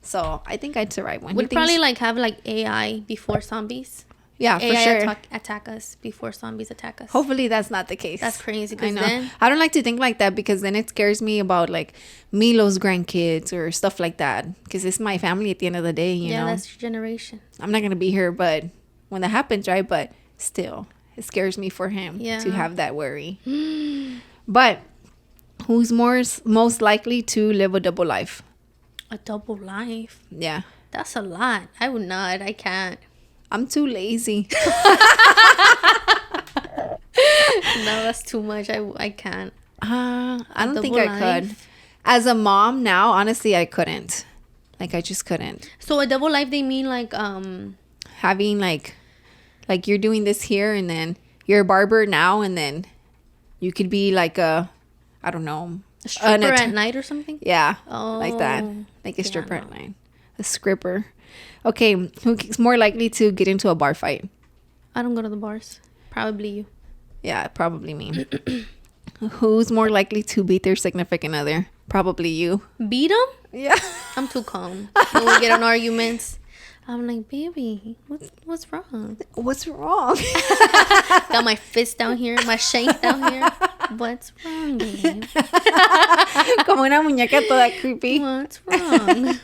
So I think I'd survive one. We'd probably like have like AI before zombies. Yeah, for AI sure. Attack us before zombies attack us. Hopefully that's not the case. That's crazy. I know. Then, I don't like to think like that because then it scares me about like Milo's grandkids or stuff like that. Because it's my family at the end of the day, you know. Yeah, that's your generation. I'm not gonna be here, but when that happens, right? But still, it scares me for him to have that worry. But who's most likely to live a double life? A double life? Yeah. That's a lot. I would not. I can't. I'm too lazy. No, that's too much. I can't. I don't think I could. As a mom now, honestly, I couldn't. Like, I just couldn't. So a double life, they mean like having like you're doing this here and then you're a barber now and then you could be like I don't know, a stripper at night or something. Yeah, like that, like a stripper at night, a scripper. Okay, who's more likely to get into a bar fight? I don't go to the bars. Probably you. Yeah, probably me. Who's more likely to beat their significant other? Probably you. Beat them? Yeah. I'm too calm. When we get in arguments, I'm like, baby, what's wrong? What's wrong? Got my fist down here, my shank down here. What's wrong, babe? Como una muñeca toda creepy. What's wrong?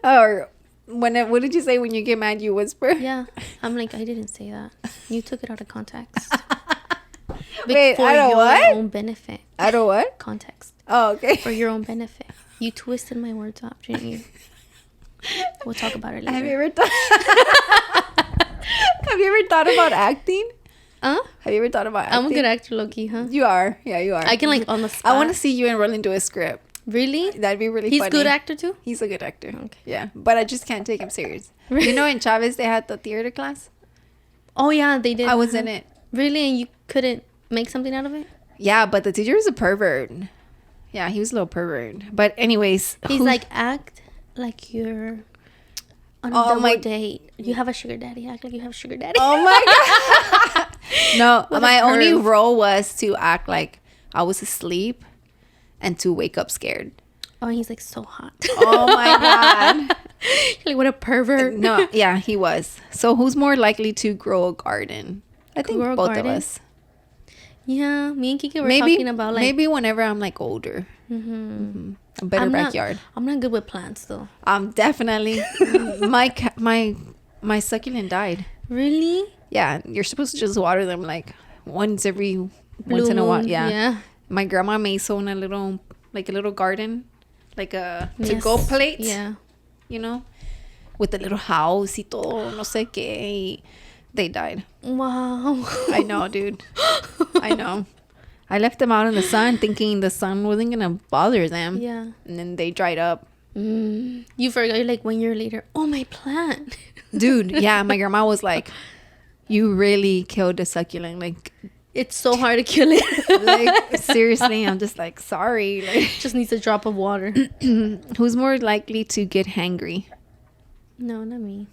Or what did you say when you get mad? You whisper. Yeah, I'm like, I didn't say that. You took it out of context. Wait, for I don't your what? own benefit. I don't what? Context. Oh, okay. For your own benefit. You twisted my words up, didn't you? We'll talk about it later. Have you ever thought about acting? Huh? Have you ever thought about acting? I'm a good actor, low-key, huh? You are. Yeah, you are. I can like on the spot. I want to see you enroll into a script. Really? That'd be really He's funny. a good actor too? He's a good actor. Okay. Yeah. But I just can't take him serious. You know in Chavez they had the theater class? Oh yeah, they did. I was in it. Really? And you couldn't make something out of it? Yeah, but the teacher was a pervert. Yeah, he was a little pervert. But anyways. He's like, act like you're on a double date. You have a sugar daddy. Act like you have a sugar daddy. Oh my God. No, What my a only perv. role was to act like I was asleep and to wake up scared. Oh, he's like so hot. Oh my God. Like what a pervert. No, yeah, he was. So who's more likely to grow a garden? I think Grow a both garden? of us. Yeah, me and Kiki were talking about like maybe whenever I'm like older. A better backyard. I'm not good with plants though. Definitely. my succulent died. Really? Yeah, you're supposed to just water them like once in a Blue while. moon, Yeah. My grandma made so in a little garden, like a to-go plate. Yeah. You know, with a little house y todo, no sé qué. They died. Wow. I know, dude. I know. I left them out in the sun thinking the sun wasn't gonna bother them. Yeah. And then they dried up. You forgot. You're like 1 year later. Oh, my plant. Dude, yeah, my grandma was like, you really killed the succulent. Like, It's so hard to kill it. like seriously, I'm just like, sorry. Like, Just needs a drop of water. who's more likely to get hangry? No, not me.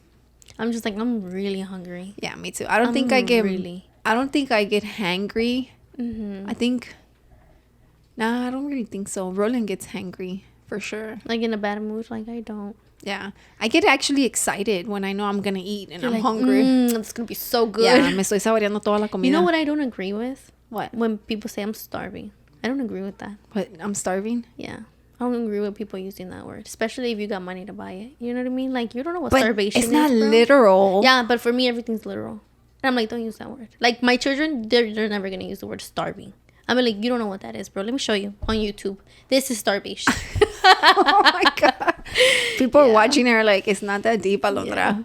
I'm just like, I'm really hungry. Yeah, me too. I don't think I get really. I don't think I get hangry. Mm-hmm. I think I don't really think so. Roland gets hangry for sure. Like in a bad mood. Like I don't. Yeah, I get actually excited when I know I'm gonna eat and You're I'm like, hungry. It's gonna be so good. Yeah, me estoy saboreando toda la comida. You know what I don't agree with? What? When people say I'm starving. I don't agree with that. But I'm starving. Yeah. I don't agree with people using that word. Especially if you got money to buy it. You know what I mean? Like, you don't know what But starvation is, it's not bro. literal. Yeah, but for me, everything's literal. And I'm like, don't use that word. Like, my children, they're never going to use the word starving. I'm like, you don't know what that is, bro. Let me show you on YouTube. This is starvation. Oh my God. People are watching her like, it's not that deep, Alondra. Yeah.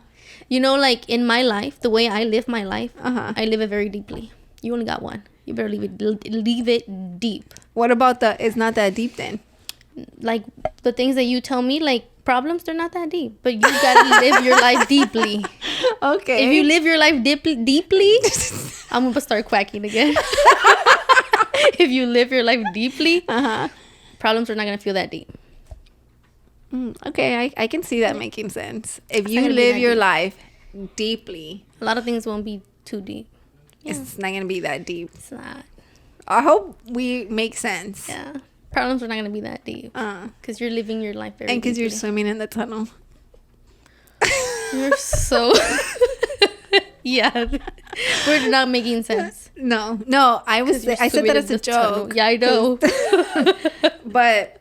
You know, like, in my life, the way I live my life, Uh-huh. I live it very deeply. You only got one. You better leave it deep. What about it's not that deep then? Like, the things that you tell me, like, problems, they're not that deep. But you gotta live your life deeply. Okay. If you live your life deeply, I'm gonna start quacking again. If you live your life deeply, problems are not gonna feel that deep. Okay, I can see that making sense. If It's you not gonna be live that your deep. life deeply, A lot of things won't be too deep. it's not gonna be that deep. It's not. I hope we make sense. Yeah. Problems are not gonna be that deep. Because you're living your life very And because you're deeply. swimming in the tunnel. You're so... Yeah. We're not making sense. No, I said that as a joke. Yeah, I know. But,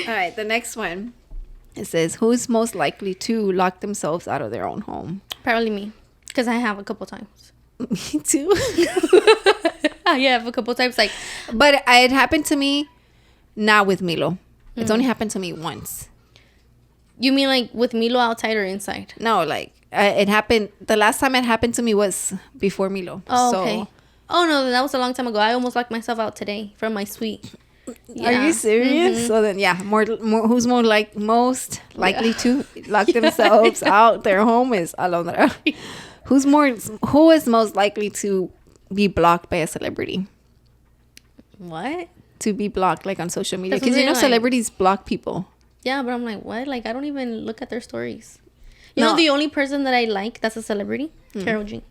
all right, the next one. It says, who's most likely to lock themselves out of their own home? Probably me. Because I have a couple times. Me too. I have a couple times. Like, but it happened to me not with Milo. It's only happened to me once. You mean like with Milo outside or inside? No, like it happened. The last time it happened to me was before Milo. Oh, okay. Oh, no, that was a long time ago. I almost locked myself out today from my suite. Yeah. Are you serious? So then, yeah, more who's most likely to lock themselves out their home is Alondra. Who is most likely to be blocked by a celebrity? What? To be blocked, like on social media, because you know celebrities block people. Yeah, but I'm like, what? Like, I don't even look at their stories. You know, the only person that I like that's a celebrity, Karol G.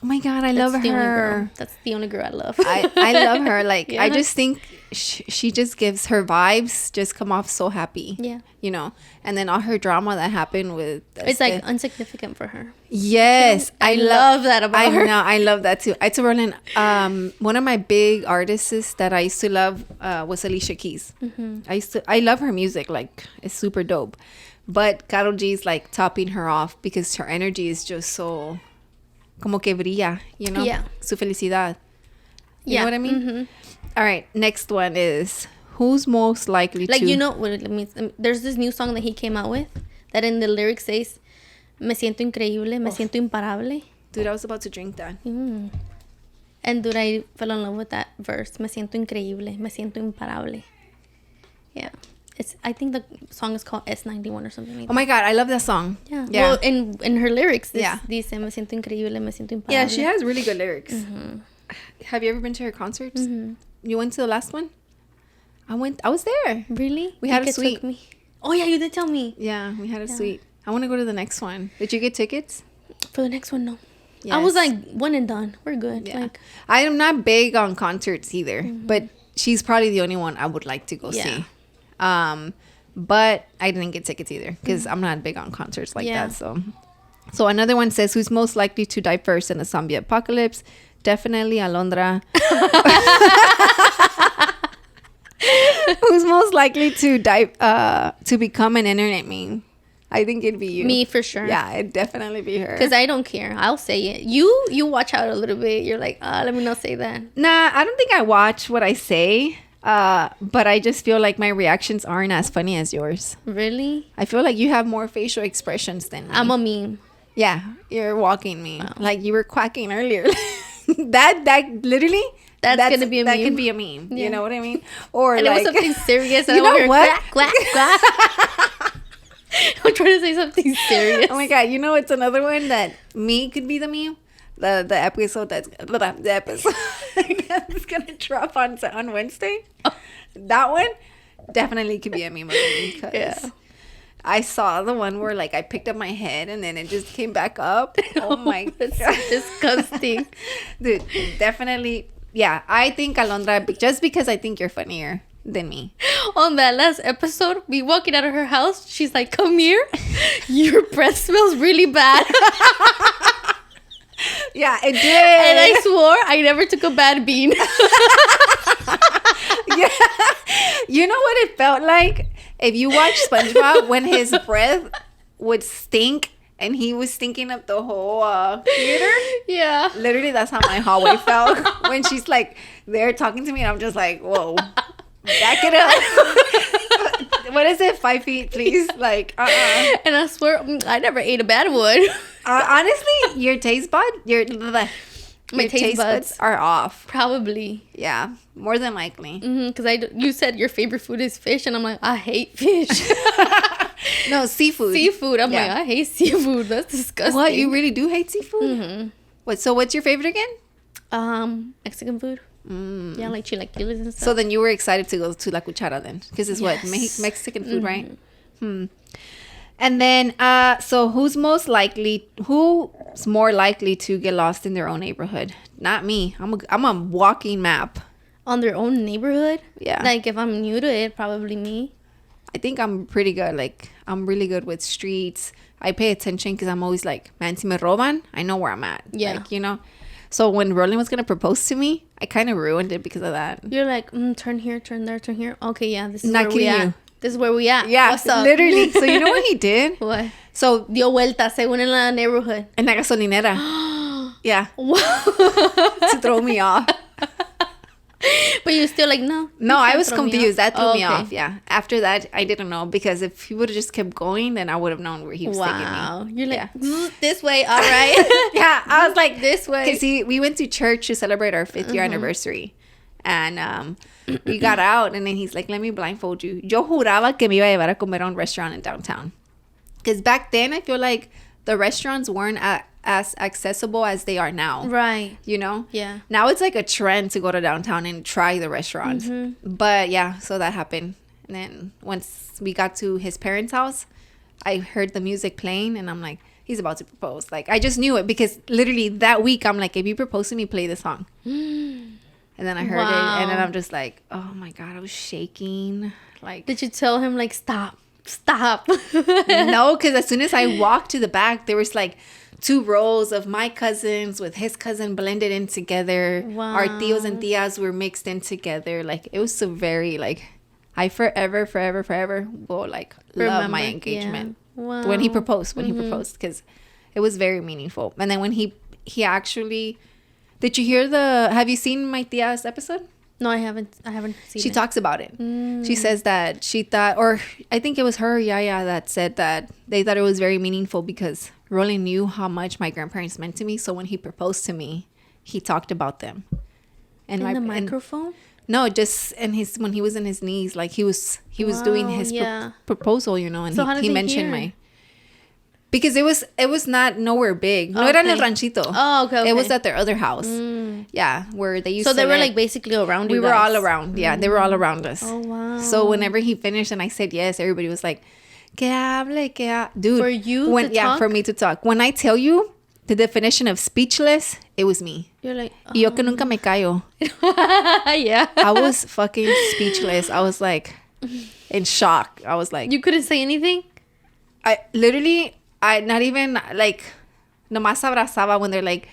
Oh my God, I love her. That's the only girl I love. I love her. Like, yeah. I just think she just gives her vibes just come off so happy. Yeah. You know, and then all her drama that happened with... It's like insignificant for her. Yes. I love that about her. I know. I love that too. I told Roland, one of my big artists that I used to love was Alicia Keys. Mm-hmm. I love her music. Like, it's super dope. But Karol G is like topping her off because her energy is just so... Como que brilla, you know? Yeah. Su felicidad. You know what I mean? Mm-hmm. All right. Next one is, who's most likely like, to... you know, there's this new song that he came out with that in the lyrics says, me siento increíble, me siento imparable. Dude, I was about to drink that. And dude, I fell in love with that verse. Me siento increíble, me siento imparable. Yeah. I think the song is called S91 or something like that. Oh my God, I love that song. Yeah. Well, in her lyrics, dice, me siento increíble, me siento imparable. Yeah, she has really good lyrics. Mm-hmm. Have you ever been to her concerts? Mm-hmm. You went to the last one? I was there. Really? We had a suite. Oh yeah, you did tell me. Yeah, we had a suite. I want to go to the next one. Did you get tickets? For the next one, no. Yes. I was like, one and done. We're good. Yeah. Like, I am not big on concerts either, but she's probably the only one I would like to go see. But I didn't get tickets either because I'm not big on concerts like that. So another one says, who's most likely to die first in a zombie apocalypse? Definitely Alondra. Who's most likely to die to become an internet meme? I think it'd be you. Me for sure. Yeah, it'd definitely be her. Because I don't care. I'll say it. You watch out a little bit. You're like, let me not say that. Nah, I don't think I watch what I say. But I just feel like my reactions aren't as funny as yours. Really? I feel like you have more facial expressions than me. I'm a meme. Yeah, you're a walking meme. Wow. Like you were quacking earlier. that literally... That's gonna be a meme. That could be a meme. Yeah. You know what I mean? Or and like... it was something serious. And you know what? Quack, quack, quack. I'm trying to say something serious. Oh my God. You know, it's another one that me could be the meme. The episode that's gonna drop on Wednesday. Oh. That one definitely could be a meme of me because I saw the one where like I picked up my head and then it just came back up. Oh my God, that's disgusting. Dude, definitely. Yeah, I think Alondra, just because I think you're funnier than me. On that last episode, we walking out of her house. She's like, "Come here, your breath smells really bad." Yeah, it did. And I swore I never took a bad bean. Yeah. You know what it felt like? If you watch SpongeBob, when his breath would stink and he was stinking up the whole theater. Yeah. Literally, that's how my hallway felt when she's like there talking to me and I'm just like, whoa, back it up. What is it? 5 feet, please. Like, And I swear, I never ate a bad one. Honestly, your taste bud, my taste buds are off. Probably. Yeah, more than likely. Because you said your favorite food is fish, and I'm like, I hate fish. No, seafood. Seafood. I'm like, I hate seafood. That's disgusting. What? You really do hate seafood? Mm-hmm. So what's your favorite again? Mexican food. Yeah, like chilaquiles and stuff. So then you were excited to go to La Cuchara then, because it's what Mexican food, right? And then, so who's more likely to get lost in their own neighborhood? Not me. I'm a walking map. On their own neighborhood? Yeah. Like if I'm new to it, probably me. I think I'm pretty good. Like, I'm really good with streets. I pay attention because I'm always like, man, si me roban, I know where I'm at. Yeah. Like, you know? So when Rollie was going to propose to me, I kind of ruined it because of that. You're like, turn here, turn there, turn here. Okay, yeah, this is Not where we at. you. This is where we at. Yeah, what's up? literally. So you know what he did? What? So, Dio vuelta, según en la neighborhood. en la gasolinera. Yeah. To throw me off. But you're still like, no. No, I was confused. That threw me okay. off. Yeah. After that, I didn't know. Because if he would have just kept going, then I would have known where he was taking me. Wow. You're like, this way, all right. Yeah. I was like, this way. Because we went to church to celebrate our 5th year anniversary. And we got out. And then he's like, let me blindfold you. Yo juraba que me iba a llevar a comer a un restaurant in downtown. Because back then, I feel like the restaurants weren't as accessible as they are now. Right. You know? Yeah. Now it's like a trend to go to downtown and try the restaurants. But yeah, so that happened. And then once we got to his parents' house, I heard the music playing and I'm like, he's about to propose. Like, I just knew it because literally that week, I'm like, if you propose to me, play the song. And then I heard it and then I'm just like, oh my God, I was shaking. Like, did you tell him like, stop? No, because as soon as I walked to the back, there was like 2 rows of my cousins with his cousin blended in together. Wow. Our tios and tias were mixed in together. Like, it was so very like, I forever will like love my engagement. Yeah. Wow. When he proposed because it was very meaningful. And then when he actually, did you hear have you seen my tia's episode? No, I haven't seen it. She talks about it. She says that she thought, or I think it was her, Yaya, that said that they thought it was very meaningful because Rollie knew how much my grandparents meant to me. So when he proposed to me, he talked about them. And in the microphone? No, just when he was in his knees, like he was doing his proposal, you know, and so he mentioned my. Because it was not nowhere big. No era en el ranchito. Oh, okay. It was at their other house. Yeah, where they used to. So they were like basically around you. We were all around. Yeah, they were all around us. Oh, wow. So whenever he finished and I said yes, everybody was like, que hable, que hable. Dude. For you to talk? Yeah, for me to talk. When I tell you the definition of speechless, it was me. You're like, Y yo que nunca me callo. Yeah. I was fucking speechless. I was like in shock. I was like. You couldn't say anything? I not even like nomás abrazaba when they're like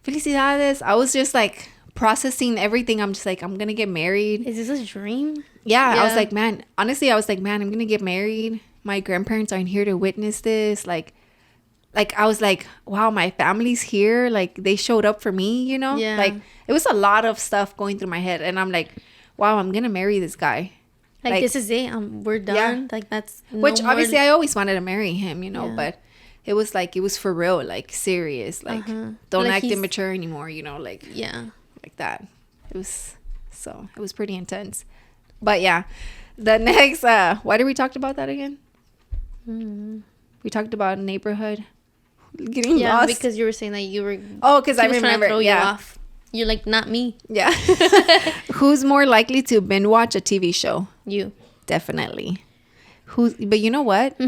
felicidades. I was just like processing everything. I'm just like, I'm gonna get married. Is this a dream? Yeah. I was like, man, honestly, I'm gonna get married. My grandparents aren't here to witness this. Like I was like, wow, my family's here. Like they showed up for me, you know? Yeah. Like it was a lot of stuff going through my head. And I'm like, wow, I'm gonna marry this guy. Like this is it. We're done. Yeah. Like that's which obviously I always wanted to marry him, you know, but it was for real, like serious, like don't act immature anymore, you know, like like that. It was pretty intense. But yeah, the next why did we talk about that again? We talked about neighborhood getting lost because you were saying that you were because I remember throw you off. You're like, not me. Yeah. Who's more likely to binge watch a TV show? You. Definitely. But you know what?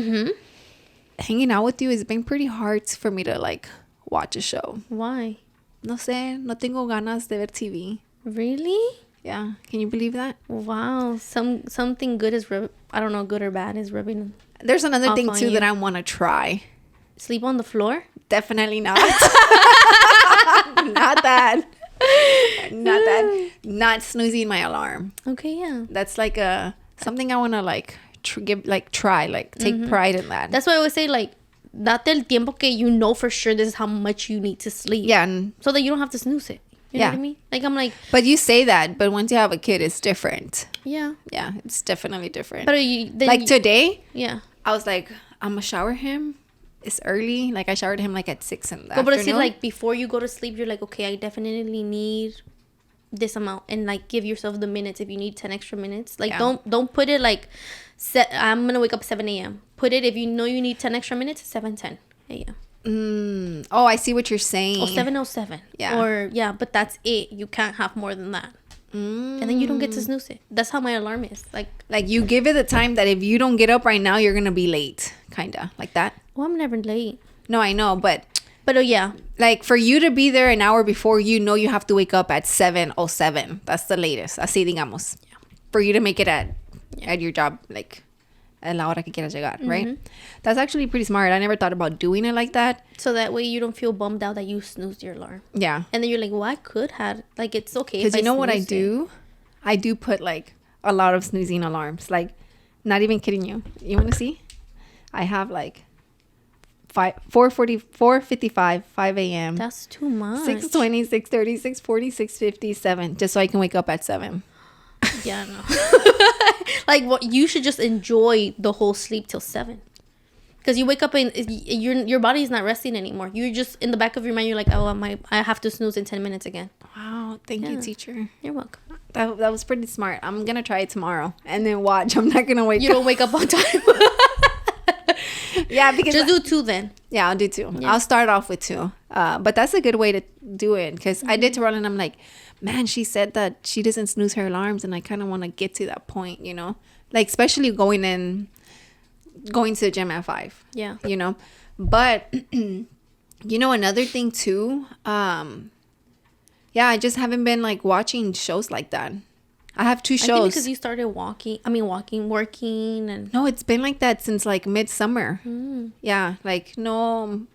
Hanging out with you has been pretty hard for me to like watch a show. Why? No sé, no tengo ganas de ver TV. Really? Yeah. Can you believe that? Wow. Something good is I don't know, good or bad is rubbing. There's another thing too that I want to try. Sleep on the floor? Definitely not. Not that. Not snoozing my alarm. Okay, yeah. That's like something I want to like try, take pride in that. That's why I always say like date el tiempo que you know for sure this is how much you need to sleep. Yeah. So that you don't have to snooze it. You know what I mean? Like I'm like. But you say that, but once you have a kid, it's different. Yeah. Yeah, it's definitely different. But today. Yeah. I was like, I'm gonna shower him. It's early. Like I showered him like at 6 in the afternoon. But see, like before you go to sleep, you're like, okay, I definitely need this amount, and like give yourself the minutes if you need 10 extra minutes. Like don't put it like I'm gonna wake up 7 a.m. Put it if you know you need 10 extra minutes, 7:10 a.m. Oh, I see what you're saying. 7:07. Yeah. Or but that's it. You can't have more than that. And then you don't get to snooze it. That's how my alarm is. Like you give it the time that if you don't get up right now, you're gonna be late. Kinda like that. Well, I'm never late. No, I know, but yeah. Like for you to be there an hour before, you know you have to wake up at 7:07. That's the latest. Así digamos. Yeah. For you to make it at your job like a la hora que quieras llegar, right? That's actually pretty smart. I never thought about doing it like that. So that way you don't feel bummed out that you snoozed your alarm. Yeah. And then you're like, well, I could have, like, it's okay. Because you know what I do? I do put like a lot of snoozing alarms. Like, not even kidding you. You want to see? I have like 4:55, 5 a.m. That's too much. 6:20, 6:30, 6:40, 6:50, 7. Just so I can wake up at 7. Yeah, no. Like, what you should just enjoy the whole sleep till 7. Because you wake up and your body is not resting anymore. You're just in the back of your mind. You're like, oh, I have to snooze in 10 minutes again. Wow, thank you, teacher. You're welcome. That was pretty smart. I'm gonna try it tomorrow and then watch. I'm not gonna wake. You don't wake up on time. Yeah, because just do 2 then. Yeah, I'll do 2. Yeah. I'll start off with 2. But that's a good way to do it because I did to Rollie and I'm like, man, she said that she doesn't snooze her alarms and I kind of want to get to that point, you know, like especially going to the gym at 5. Yeah, you know, but you know, another thing too. Yeah, I just haven't been like watching shows like that. I have 2 shows. I think because you started working and... No, it's been like that since like midsummer. Yeah, like no...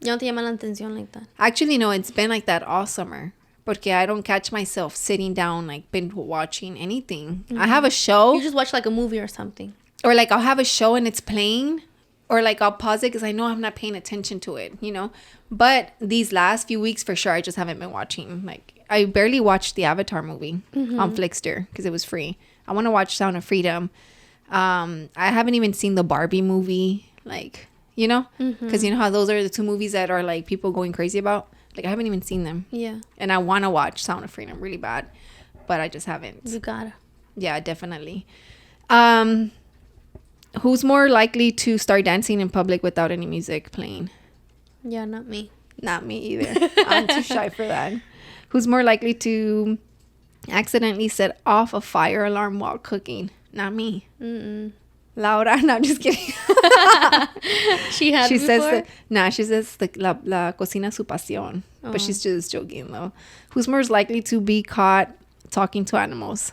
Ya no te llama la atención like that. Actually, no, it's been like that all summer. Porque I don't catch myself sitting down like binge watching anything. I have a show. You just watch like a movie or something. Or like I'll have a show and it's playing. Or like I'll pause it because I know I'm not paying attention to it, you know. But these last few weeks for sure I just haven't been watching. Like I barely watched the Avatar movie on Flickster because it was free. I want to watch Sound of Freedom. I haven't even seen the Barbie movie, like, you know, because you know how those are the 2 movies that are like people going crazy about. Like I haven't even seen them. Yeah. And I want to watch Sound of Freedom really bad, but I just haven't. You gotta. Yeah, definitely. Who's more likely to start dancing in public without any music playing? Yeah, not me. Not me either. I'm too shy for that. Who's more likely to accidentally set off a fire alarm while cooking? Not me. Laura, no, I'm just kidding. She says she says la cocina su pasión. But she's just joking though. Who's more likely to be caught talking to animals?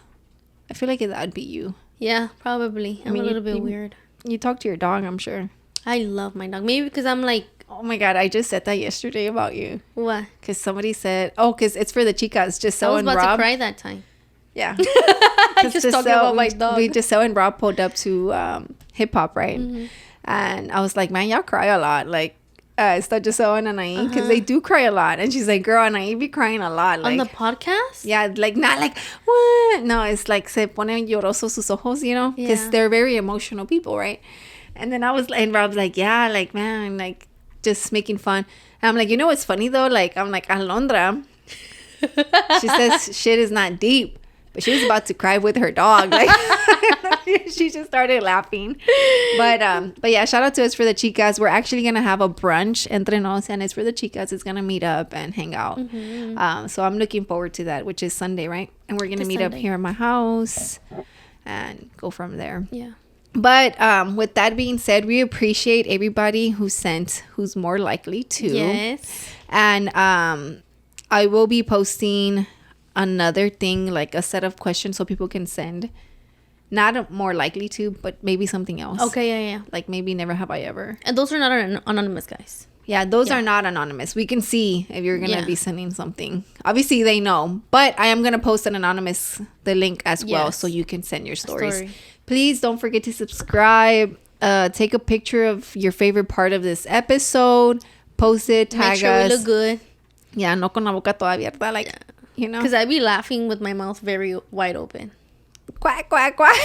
I feel like that'd be you. Yeah, probably. I'm a little bit weird. You talk to your dog, I'm sure. I love my dog. Maybe because I'm like... Oh my God, I just said that yesterday about you. What? Because somebody said... Oh, because it's for the chicas. Giselle and Rob. I was about to cry that time. Yeah. I just talking about my dog. Giselle and Rob pulled up to hip-hop, right? And I was like, man, y'all cry a lot. Like, está Giselle and Anaí. Because they do cry a lot. And she's like, girl, Anaí be crying a lot. Like, on the podcast? Yeah, like, not like, what? No, it's like, se ponen llorosos sus ojos, you know? Because they're very emotional people, right? And then I was like, and Rob's like, yeah, like, man, like, just making fun. And I'm like, you know what's funny, though? Like, I'm like, Alondra, she says shit is not deep. But she was about to cry with her dog. Like, she just started laughing. But yeah, shout out to us for the chicas. We're actually going to have a brunch, Entre Nos, and it's for the chicas. It's going to meet up and hang out. So I'm looking forward to that, which is Sunday, right? And we're going to meet up here at my house and go from there. Yeah. But with that being said, we appreciate everybody who sent who's more likely to. Yes. And I will be posting another thing, like a set of questions so people can send. Not more likely to, but maybe something else. Okay, yeah. Like maybe never have I ever. And those are not anonymous, guys. Yeah, those are not anonymous. We can see if you're going to be sending something. Obviously, they know. But I am going to post the link as well so you can send your stories. Please don't forget to subscribe. Take a picture of your favorite part of this episode. Post it, tag us. Make sure we look good. Yeah, no con la boca toda abierta, like, you know. Because I be laughing with my mouth very wide open. Quack, quack, quack.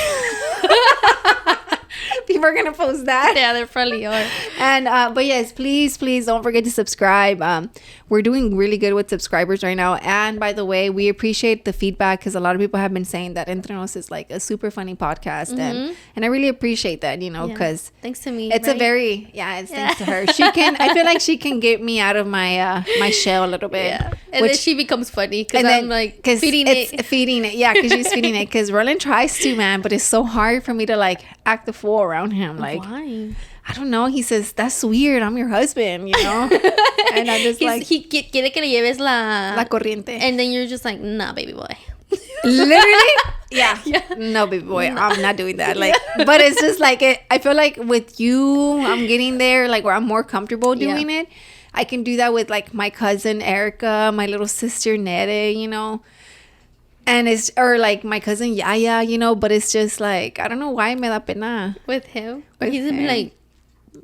People are going to post that. Yeah, they probably are. And, but yes, please don't forget to subscribe. We're doing really good with subscribers right now. And by the way, we appreciate the feedback because a lot of people have been saying that Entre Nos is like a super funny podcast. And I really appreciate that, you know, because thanks to me. It's it's thanks to her. I feel like she can get me out of my my shell a little bit. Yeah. And then she becomes funny because I'm like feeding it. Yeah, because she's feeding it. Because Roland tries to, man, but it's so hard for me to like act the fool around him. Like, why? I don't know. He says, that's weird. I'm your husband, you know? And I just like... He quiere que le lleves la corriente. And then you're just like, nah, baby boy. Literally? Yeah. No, baby boy, I'm not doing that. Like, but it's just like I feel like with you, I'm getting there, like where I'm more comfortable doing it. I can do that with like my cousin Erica, my little sister Nere, you know. And it's, or like my cousin Yaya, you know, but it's just like, I don't know why me da pena. With him? Or he's gonna be like,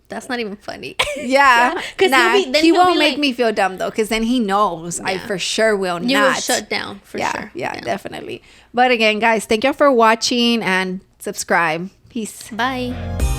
that's not even funny. Yeah. Because he won't make me feel dumb though, because then he knows I for sure will not. You will shut down for sure. Yeah, definitely. But again, guys, thank y'all for watching and subscribe. Peace. Bye.